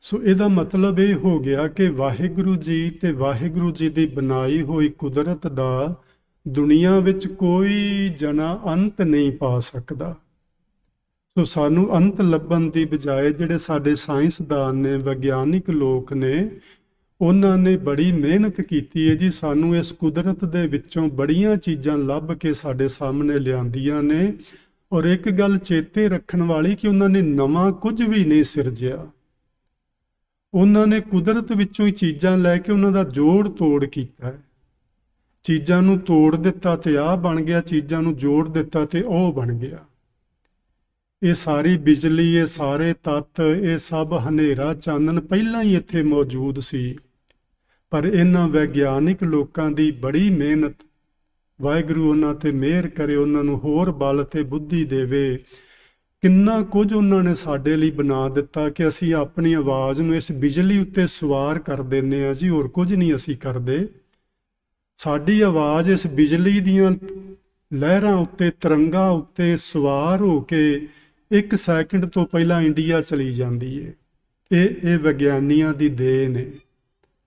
ਸੋ ਇਹਦਾ ਮਤਲਬ ਇਹ ਹੋ ਗਿਆ ਕਿ ਵਾਹਿਗੁਰੂ ਜੀ ਤੇ ਵਾਹਿਗੁਰੂ ਜੀ ਦੀ ਬਣਾਈ ਹੋਈ ਕੁਦਰਤ ਦਾ ਦੁਨੀਆ ਵਿੱਚ ਕੋਈ ਜਣਾ ਅੰਤ ਨਹੀਂ ਪਾ ਸਕਦਾ। ਸੋ ਸਾਨੂੰ ਅੰਤ ਲੱਭਣ ਦੀ ਬਜਾਏ ਜਿਹੜੇ ਸਾਡੇ ਸਾਇੰਸਦਾਨ ਨੇ, ਵਿਗਿਆਨਿਕ ਲੋਕ ਨੇ, ਉਹਨਾਂ ਨੇ ਬੜੀ ਮਿਹਨਤ ਕੀਤੀ ਹੈ ਜੀ, ਸਾਨੂੰ ਇਸ ਕੁਦਰਤ ਦੇ ਵਿੱਚੋਂ ਬੜੀਆਂ ਚੀਜ਼ਾਂ ਲੱਭ ਕੇ ਸਾਡੇ ਸਾਹਮਣੇ ਲਿਆਂਦੀਆਂ ਨੇ। ਔਰ ਇੱਕ ਗੱਲ ਚੇਤੇ ਰੱਖਣ ਵਾਲੀ ਕਿ ਉਹਨਾਂ ਨੇ ਨਵਾਂ ਕੁਝ ਵੀ ਨਹੀਂ ਸਿਰਜਿਆ। ਉਹਨਾਂ ਨੇ ਕੁਦਰਤ ਵਿੱਚੋਂ ਹੀ ਚੀਜ਼ਾਂ ਲੈ ਕੇ ਉਹਨਾਂ ਦਾ ਜੋੜ ਤੋੜ ਕੀਤਾ ਹੈ। ਚੀਜ਼ਾਂ ਨੂੰ ਤੋੜ ਦਿੱਤਾ ਤੇ ਆਹ ਬਣ ਗਿਆ, ਚੀਜ਼ਾਂ ਨੂੰ ਜੋੜ ਦਿੱਤਾ ਤੇ ਉਹ ਬਣ ਗਿਆ। ਇਹ ਸਾਰੀ ਬਿਜਲੀ, ਇਹ ਸਾਰੇ ਤੱਤ, ਇਹ ਸਭ ਹਨੇਰਾ ਚਾਨਣ ਪਹਿਲਾਂ ਹੀ ਇੱਥੇ ਮੌਜੂਦ ਸੀ। ਪਰ ਇਹਨਾਂ ਵਿਗਿਆਨਿਕ ਲੋਕਾਂ ਦੀ ਬੜੀ ਮਿਹਨਤ, ਵਾਹਿਗੁਰੂ ਉਹਨਾਂ ਤੇ ਮਿਹਰ ਕਰੇ, ਉਹਨਾਂ ਨੂੰ ਹੋਰ ਬਲ ਤੇ ਬੁੱਧੀ ਦੇਵੇ। ਕਿੰਨਾ ਕੁਝ ਉਹਨਾਂ ਨੇ ਸਾਡੇ ਲਈ ਬਣਾ ਦਿੱਤਾ ਕਿ ਅਸੀਂ ਆਪਣੀ ਆਵਾਜ਼ ਨੂੰ ਇਸ ਬਿਜਲੀ ਉੱਤੇ ਸਵਾਰ ਕਰ ਦਿੰਦੇ ਹਾਂ ਜੀ, ਹੋਰ ਕੁਝ ਨਹੀਂ ਅਸੀਂ ਕਰਦੇ। ਸਾਡੀ ਆਵਾਜ਼ ਇਸ ਬਿਜਲੀ ਦੀਆਂ ਲਹਿਰਾਂ ਉੱਤੇ, ਤਰੰਗਾਂ ਉੱਤੇ ਸਵਾਰ ਹੋ ਕੇ 1 ਸੈਕਿੰਡ ਤੋਂ ਪਹਿਲਾਂ ਇੰਡੀਆ ਚਲੀ ਜਾਂਦੀ ਹੈ। ਇਹ ਵਿਗਿਆਨੀਆਂ ਦੀ ਦੇਣ ਹੈ।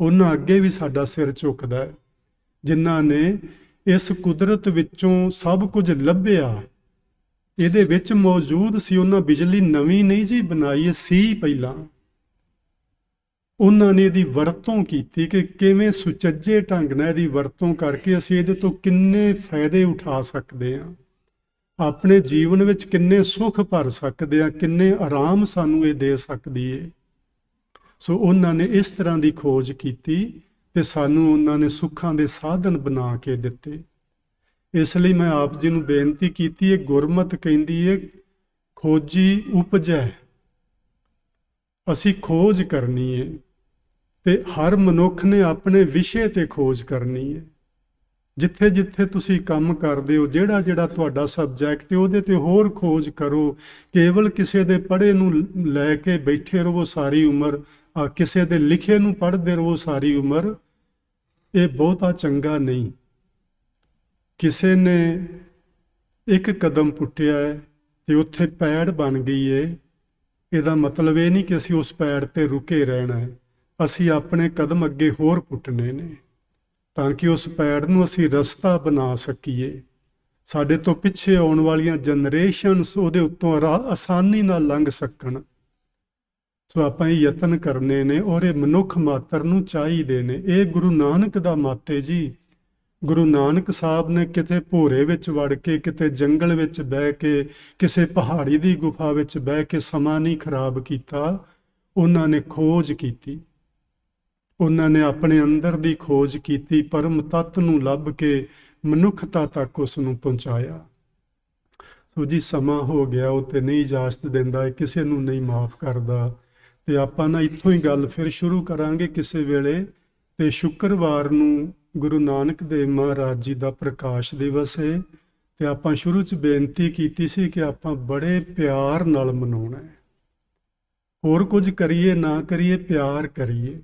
ਉਹਨਾਂ ਅੱਗੇ ਵੀ ਸਾਡਾ ਸਿਰ ਝੁਕਦਾ ਹੈ, ਜਿਨ੍ਹਾਂ ਨੇ ਇਸ ਕੁਦਰਤ ਵਿੱਚੋਂ ਸਭ ਕੁਝ ਲੱਭਿਆ, ਇਹਦੇ ਵਿੱਚ ਮੌਜੂਦ ਸੀ। ਉਹਨਾਂ ਬਿਜਲੀ ਨਵੀਂ ਨਹੀਂ ਜੀ ਬਣਾਈ, ਇਹ ਸੀ ਪਹਿਲਾਂ। ਉਹਨਾਂ ਨੇ ਇਹਦੀ ਵਰਤੋਂ ਕੀਤੀ ਕਿ ਕਿਵੇਂ ਸੁਚੱਜੇ ਢੰਗ ਨਾਲ ਇਹਦੀ ਵਰਤੋਂ ਕਰਕੇ ਅਸੀਂ ਇਹਦੇ ਤੋਂ ਕਿੰਨੇ ਫਾਇਦੇ ਉਠਾ ਸਕਦੇ ਹਾਂ, ਆਪਣੇ ਜੀਵਨ ਵਿੱਚ ਕਿੰਨੇ ਸੁੱਖ ਭਰ ਸਕਦੇ ਹਾਂ, ਕਿੰਨੇ ਆਰਾਮ ਸਾਨੂੰ ਇਹ ਦੇ ਸਕਦੀ ਹੈ। ਸੋ ਉਹਨਾਂ ਨੇ ਇਸ ਤਰ੍ਹਾਂ ਦੀ ਖੋਜ ਕੀਤੀ ਤੇ ਸਾਨੂੰ ਉਹਨਾਂ ਨੇ ਸੁੱਖਾਂ ਦੇ ਸਾਧਨ ਬਣਾ ਕੇ ਦਿੱਤੇ। ਇਸ ਲਈ ਮੈਂ ਆਪ ਜੀ ਨੂੰ ਬੇਨਤੀ ਕੀਤੀ ਹੈ, ਗੁਰਮਤਿ ਕਹਿੰਦੀ ਹੈ ਖੋਜੀ ਉਪਜੈ। ਅਸੀਂ ਖੋਜ ਕਰਨੀ ਹੈ ਤੇ ਹਰ ਮਨੁੱਖ ਨੇ ਆਪਣੇ ਵਿਸ਼ੇ ਤੇ ਖੋਜ ਕਰਨੀ ਹੈ। ਜਿੱਥੇ ਜਿੱਥੇ ਤੁਸੀਂ ਕੰਮ ਕਰਦੇ ਹੋ, ਜਿਹੜਾ ਜਿਹੜਾ ਤੁਹਾਡਾ ਸਬਜੈਕਟ ਹੈ, ਉਹਦੇ ਤੇ ਹੋਰ ਖੋਜ ਕਰੋ। ਕੇਵਲ ਕਿਸੇ ਦੇ ਪੜ੍ਹੇ ਨੂੰ ਲੈ ਕੇ ਬੈਠੇ ਰਹੋ ਸਾਰੀ ਉਮਰ, ਕਿਸੇ ਦੇ ਲਿਖੇ ਨੂੰ ਪੜ੍ਹਦੇ ਰਹੋ ਸਾਰੀ ਉਮਰ, ਇਹ ਬਹੁਤਾ ਚੰਗਾ ਨਹੀਂ। ਕਿਸੇ ਨੇ ਇੱਕ ਕਦਮ ਪੁੱਟਿਆ ਹੈ ਤੇ ਉੱਥੇ ਪੈੜ ਬਣ ਗਈ ਹੈ, ਇਹਦਾ ਮਤਲਬ ਇਹ ਨਹੀਂ ਕਿ ਅਸੀਂ ਉਸ ਪੈੜ ਤੇ ਰੁਕੇ ਰਹਿਣਾ ਹੈ। ਅਸੀਂ ਆਪਣੇ ਕਦਮ ਅੱਗੇ ਹੋਰ ਪੁੱਟਣੇ ਨੇ ਤਾਂ ਕਿ ਉਸ ਪੈੜ ਨੂੰ ਅਸੀਂ ਰਸਤਾ ਬਣਾ ਸਕੀਏ। ਸਾਡੇ ਤੋਂ ਪਿੱਛੇ ਆਉਣ ਵਾਲੀਆਂ ਜਨਰੇਸ਼ਨਸ ਉਹਦੇ ਉੱਤੋਂ ਆਸਾਨੀ ਨਾਲ ਲੰਘ ਸਕਣ। ਸੋ ਆਪਾਂ ਇਹ ਯਤਨ ਕਰਨੇ ਨੇ ਔਰ ਇਹ ਮਨੁੱਖ ਮਾਤਰ ਨੂੰ ਚਾਹੀਦੇ ਨੇ। ਇਹ ਗੁਰੂ ਨਾਨਕ ਦਾ ਮੱਤ ਹੈ ਜੀ। ਗੁਰੂ ਨਾਨਕ ਸਾਹਿਬ ਨੇ ਕਿਤੇ ਭੋਰੇ ਵਿੱਚ ਵੜ ਕੇ, ਕਿਤੇ ਜੰਗਲ ਵਿੱਚ ਬਹਿ ਕੇ, ਕਿਸੇ ਪਹਾੜੀ ਦੀ ਗੁਫਾ ਵਿੱਚ ਬਹਿ ਕੇ ਸਮਾਂ ਨਹੀਂ ਖਰਾਬ ਕੀਤਾ। ਉਹਨਾਂ ਨੇ ਖੋਜ ਕੀਤੀ, ਉਹਨਾਂ ਨੇ ਆਪਣੇ ਅੰਦਰ ਦੀ ਖੋਜ ਕੀਤੀ, ਪਰਮ ਤੱਤ ਨੂੰ ਲੱਭ ਕੇ ਮਨੁੱਖਤਾ ਤੱਕ ਉਸ ਨੂੰ ਪਹੁੰਚਾਇਆ। ਸੋ ਜੀ ਸਮਾਂ ਹੋ ਗਿਆ, ਉਹ ਤੇ ਨਹੀਂ ਇਜਾਜ਼ਤ ਦਿੰਦਾ, ਕਿਸੇ ਨੂੰ ਨਹੀਂ ਮਾਫ ਕਰਦਾ। ਤੇ ਆਪਾਂ ਨਾ ਇੱਥੋਂ ਹੀ ਗੱਲ ਫਿਰ ਸ਼ੁਰੂ ਕਰਾਂਗੇ ਕਿਸੇ ਵੇਲੇ। ਤੇ ਸ਼ੁੱਕਰਵਾਰ ਨੂੰ ਗੁਰੂ ਨਾਨਕ ਦੇਵ ਮਹਾਰਾਜ ਜੀ ਦਾ ਪ੍ਰਕਾਸ਼ ਦਿਵਸ ਹੈ ਤੇ ਆਪਾਂ ਸ਼ੁਰੂ 'ਚ ਬੇਨਤੀ ਕੀਤੀ ਸੀ ਕਿ ਆਪਾਂ ਬੜੇ ਪਿਆਰ ਨਾਲ ਮਨਾਉਣਾ ਹੈ। ਹੋਰ ਕੁਝ ਕਰੀਏ ਨਾ ਕਰੀਏ, ਪਿਆਰ ਕਰੀਏ।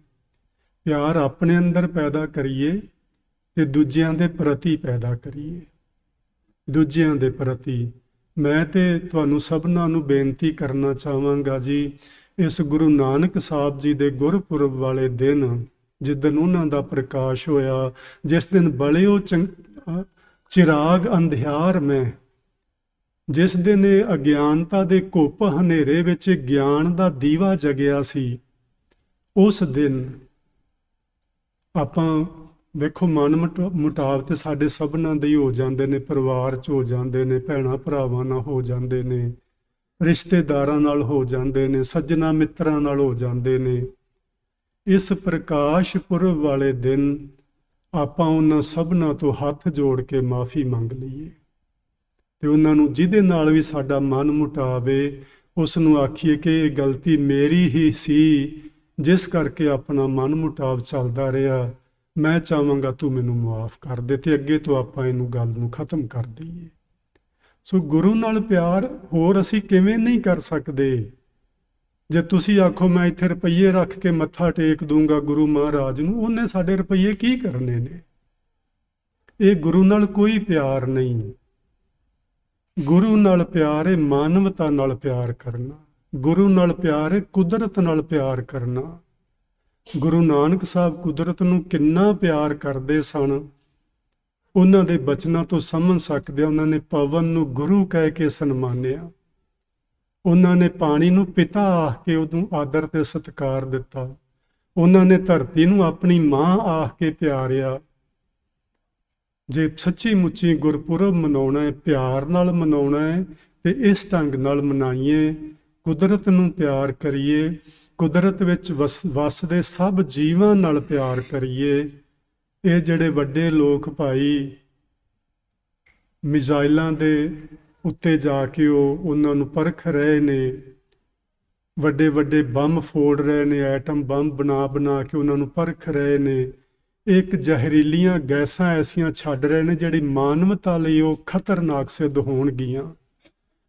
ਪਿਆਰ ਆਪਣੇ ਅੰਦਰ ਪੈਦਾ ਕਰੀਏ ਤੇ ਦੂਜਿਆਂ ਦੇ ਪ੍ਰਤੀ ਪੈਦਾ ਕਰੀਏ। ਦੂਜਿਆਂ ਦੇ ਪ੍ਰਤੀ ਮੈਂ ਤੇ ਤੁਹਾਨੂੰ ਸਭਨਾਂ ਨੂੰ ਬੇਨਤੀ ਕਰਨਾ ਚਾਹਾਂਗਾ ਜੀ, ਇਸ ਗੁਰੂ ਨਾਨਕ ਸਾਹਿਬ ਜੀ ਦੇ ਗੁਰਪੁਰਬ ਵਾਲੇ ਦਿਨ, ਜਿੱਦਣ ਉਹਨਾਂ ਦਾ ਪ੍ਰਕਾਸ਼ ਹੋਇਆ, ਜਿਸ ਦਿਨ ਬਲਿਓ ਚਿਰਾਗ ਅੰਧਿਆਰ ਮੈਂ, ਜਿਸ ਦਿਨ ਇਹ ਅਗਿਆਨਤਾ ਦੇ ਘੁੱਪ ਹਨੇਰੇ ਵਿੱਚ ਗਿਆਨ ਦਾ ਦੀਵਾ ਜਗਿਆ ਸੀ, ਉਸ ਦਿਨ ਆਪਾਂ ਵੇਖੋ ਮਨ ਮੁਟਾਵ ਤੇ ਸਾਡੇ ਸਭਨਾਂ ਦੇ ਹੀ ਹੋ ਜਾਂਦੇ ਨੇ, ਪਰਿਵਾਰ 'ਚ ਹੋ ਜਾਂਦੇ ਨੇ, ਭੈਣਾਂ ਭਰਾਵਾਂ ਨਾਲ ਹੋ ਜਾਂਦੇ ਨੇ, ਰਿਸ਼ਤੇਦਾਰਾਂ ਨਾਲ ਹੋ ਜਾਂਦੇ ਨੇ, ਸੱਜਣਾ ਮਿੱਤਰਾਂ ਨਾਲ ਹੋ ਜਾਂਦੇ ਨੇ। ਇਸ ਪ੍ਰਕਾਸ਼ ਪੁਰਬ ਵਾਲੇ ਦਿਨ ਆਪਾਂ ਉਹਨਾਂ ਸਭਨਾਂ ਤੋਂ ਹੱਥ ਜੋੜ ਕੇ ਮਾਫੀ ਮੰਗ ਲਈਏ ਤੇ ਉਹਨਾਂ ਨੂੰ ਜਿਹਦੇ ਨਾਲ ਵੀ ਸਾਡਾ ਮਨ ਮੁਟਾਵੇ ਉਸ ਨੂੰ ਆਖੀਏ ਕਿ ਇਹ ਗਲਤੀ ਮੇਰੀ ਹੀ ਸੀ, ਜਿਸ ਕਰਕੇ ਆਪਣਾ ਮਨ ਮੁਟਾਵ ਚੱਲਦਾ ਰਿਹਾ। ਮੈਂ ਚਾਹਾਂਗਾ ਤੂੰ ਮੈਨੂੰ ਮੁਆਫ ਕਰ ਦੇ ਤੇ ਅੱਗੇ ਤੋਂ ਆਪਾਂ ਇਹਨੂੰ ਗੱਲ ਨੂੰ ਖਤਮ ਕਰ ਦਈਏ। ਸੋ ਗੁਰੂ ਨਾਲ ਪਿਆਰ ਹੋਰ ਅਸੀਂ ਕਿਵੇਂ ਨਹੀਂ ਕਰ ਸਕਦੇ। ਜੇ ਤੁਸੀਂ ਆਖੋ ਮੈਂ ਇੱਥੇ ਰੁਪਈਏ ਰੱਖ ਕੇ ਮੱਥਾ ਟੇਕ ਦੂੰਗਾ ਗੁਰੂ ਮਹਾਰਾਜ ਨੂੰ, ਉਹਨੇ ਸਾਡੇ ਰੁਪਈਏ ਕੀ ਕਰਨੇ ਨੇ? ਇਹ ਗੁਰੂ ਨਾਲ ਕੋਈ ਪਿਆਰ ਨਹੀਂ। ਗੁਰੂ ਨਾਲ ਪਿਆਰ ਹੈ ਮਾਨਵਤਾ ਨਾਲ ਪਿਆਰ ਕਰਨਾ, ਗੁਰੂ ਨਾਲ ਪਿਆਰ ਹੈ ਕੁਦਰਤ ਨਾਲ ਪਿਆਰ ਕਰਨਾ। ਗੁਰੂ ਨਾਨਕ ਸਾਹਿਬ ਕੁਦਰਤ ਨੂੰ ਕਿੰਨਾ ਪਿਆਰ ਕਰਦੇ ਸਨ, ਉਹਨਾਂ ਦੇ ਬਚਨਾਂ ਤੋਂ ਸਮਝ ਸਕਦੇ। ਉਹਨਾਂ ਨੇ ਪਵਨ ਨੂੰ ਗੁਰੂ ਕਹਿ ਕੇ ਸਨਮਾਨਿਆ, ਉਹਨਾਂ ਨੇ ਪਾਣੀ ਨੂੰ ਪਿਤਾ ਆਖ ਕੇ ਉਹਨੂੰ ਆਦਰ ਤੇ ਸਤਿਕਾਰ ਦਿੱਤਾ, ਉਹਨਾਂ ਨੇ ਧਰਤੀ ਨੂੰ ਆਪਣੀ ਮਾਂ ਆਖ ਕੇ ਪਿਆਰਿਆ। ਜੇ ਸੱਚੀ ਮੁੱਚੀ ਗੁਰਪੁਰਬ ਮਨਾਉਣਾ ਹੈ, ਪਿਆਰ ਨਾਲ ਮਨਾਉਣਾ ਹੈ ਤੇ ਇਸ ਢੰਗ ਨਾਲ ਮਨਾਈਏ, ਕੁਦਰਤ ਨੂੰ ਪਿਆਰ ਕਰੀਏ, ਕੁਦਰਤ ਵਿੱਚ ਵਸਦੇ ਸਭ ਜੀਵਾਂ ਨਾਲ ਪਿਆਰ ਕਰੀਏ। ਇਹ ਜਿਹੜੇ ਵੱਡੇ ਲੋਕ ਭਾਈ ਮਿਜ਼ਾਈਲਾਂ ਦੇ ਉੱਤੇ ਜਾ ਕੇ ਉਹਨਾਂ ਨੂੰ ਪਰਖ ਰਹੇ ਨੇ, ਵੱਡੇ ਵੱਡੇ ਬੰਬ ਫੋੜ ਰਹੇ ਨੇ, ਐਟਮ ਬੰਬ ਬਣਾ ਕੇ ਉਹਨਾਂ ਨੂੰ ਪਰਖ ਰਹੇ ਨੇ। ਇੱਕ ਜ਼ਹਿਰੀਲੀਆਂ ਗੈਸਾਂ ਐਸੀਆਂ ਛੱਡ ਰਹੇ ਨੇ ਜਿਹੜੀ ਮਾਨਵਤਾ ਲਈ ਉਹ ਖਤਰਨਾਕ ਸਿੱਧ ਹੋਣਗੀਆਂ।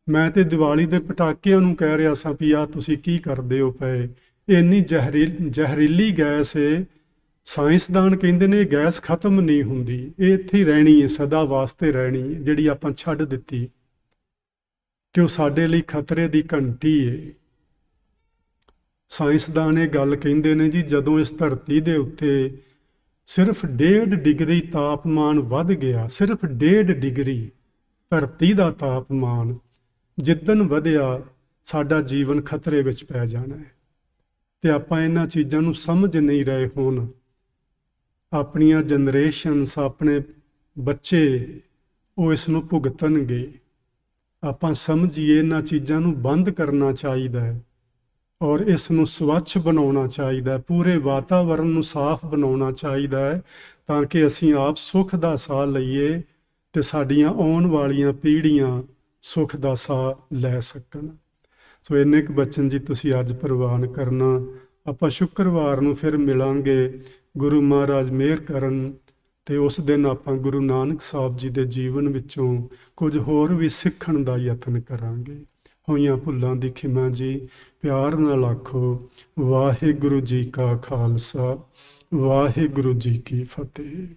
ਮੈਂ ਤੇ ਦੀਵਾਲੀ ਦੇ ਪਟਾਕਿਆਂ ਨੂੰ ਕਹਿ ਰਿਹਾ ਸਾਂ ਵੀ ਆਹ ਤੁਸੀਂ ਕੀ ਕਰਦੇ ਹੋ ਪਏ, ਇੰਨੀ ਜ਼ਹਿਰੀਲੀ ਗੈਸ ਹੈ। ਸਾਇੰਸਦਾਨ ਕਹਿੰਦੇ ਨੇ ਇਹ ਗੈਸ ਖਤਮ ਨਹੀਂ ਹੁੰਦੀ, ਇਹ ਇੱਥੇ ਹੀ ਰਹਿਣੀ ਹੈ, ਸਦਾ ਵਾਸਤੇ ਰਹਿਣੀ ਹੈ। ਜਿਹੜੀ ਆਪਾਂ ਛੱਡ ਦਿੱਤੀ ਕਿ ਉਹ ਸਾਡੇ ਲਈ ਖਤਰੇ ਦੀ ਘੰਟੀ ਹੈ। ਸਾਇੰਸਦਾਨ ਇਹ ਗੱਲ ਕਹਿੰਦੇ ਨੇ ਜੀ, ਜਦੋਂ ਇਸ ਧਰਤੀ ਦੇ ਉੱਤੇ ਸਿਰਫ 1.5 ਡਿਗਰੀ ਤਾਪਮਾਨ ਵੱਧ ਗਿਆ, ਸਿਰਫ 1.5 ਡਿਗਰੀ ਧਰਤੀ ਦਾ ਤਾਪਮਾਨ ਜਿੱਦਣ ਵਧਿਆ ਸਾਡਾ ਜੀਵਨ ਖਤਰੇ ਵਿੱਚ ਪੈ ਜਾਣਾ ਹੈ। ਤੇ ਆਪਾਂ ਇਹਨਾਂ ਚੀਜ਼ਾਂ ਨੂੰ ਸਮਝ ਨਹੀਂ ਰਹੇ। ਹੁਣ ਆਪਣੀਆਂ ਜਨਰੇਸ਼ਨਸ, ਆਪਣੇ ਬੱਚੇ ਉਹ ਇਸ ਨੂੰ ਭੁਗਤਣਗੇ। ਆਪਾਂ ਸਮਝੀਏ ਇਹਨਾਂ ਚੀਜ਼ਾਂ ਨੂੰ ਬੰਦ ਕਰਨਾ ਚਾਹੀਦਾ ਹੈ ਔਰ ਇਸ ਨੂੰ ਸਵੱਛ ਬਣਾਉਣਾ ਚਾਹੀਦਾ ਹੈ, ਪੂਰੇ ਵਾਤਾਵਰਣ ਨੂੰ ਸਾਫ਼ ਬਣਾਉਣਾ ਚਾਹੀਦਾ ਹੈ ਤਾਂ ਕਿ ਅਸੀਂ ਆਪ ਸੁੱਖ ਦਾ ਸਾਹ ਲਈਏ ਤੇ ਸਾਡੀਆਂ ਆਉਣ ਵਾਲੀਆਂ ਪੀੜ੍ਹੀਆਂ ਸੁੱਖ ਦਾ ਸਾਹ ਲੈ ਸਕਣ। ਸੋ ਇੰਨੇ ਕੁ ਬਚਨ ਜੀ ਤੁਸੀਂ ਅੱਜ ਪ੍ਰਵਾਨ ਕਰਨਾ। ਆਪਾਂ ਸ਼ੁੱਕਰਵਾਰ ਨੂੰ ਫਿਰ ਮਿਲਾਂਗੇ, ਗੁਰੂ ਮਹਾਰਾਜ ਮਿਹਰ ਕਰਨ ਤੇ ਉਸ ਦਿਨ ਆਪਾਂ ਗੁਰੂ ਨਾਨਕ ਸਾਹਿਬ ਜੀ ਦੇ ਜੀਵਨ ਵਿੱਚੋਂ ਕੁਝ ਹੋਰ ਵੀ ਸਿੱਖਣ ਦਾ ਯਤਨ ਕਰਾਂਗੇ। ਹੋਈਆਂ ਭੁੱਲਾਂ ਦੀ ਖਿਮਾ ਜੀ। ਪਿਆਰ ਨਾਲ ਆਖੋ ਵਾਹਿਗੁਰੂ ਜੀ ਕਾ ਖਾਲਸਾ, ਵਾਹਿਗੁਰੂ ਜੀ ਕੀ ਫਤਿਹ।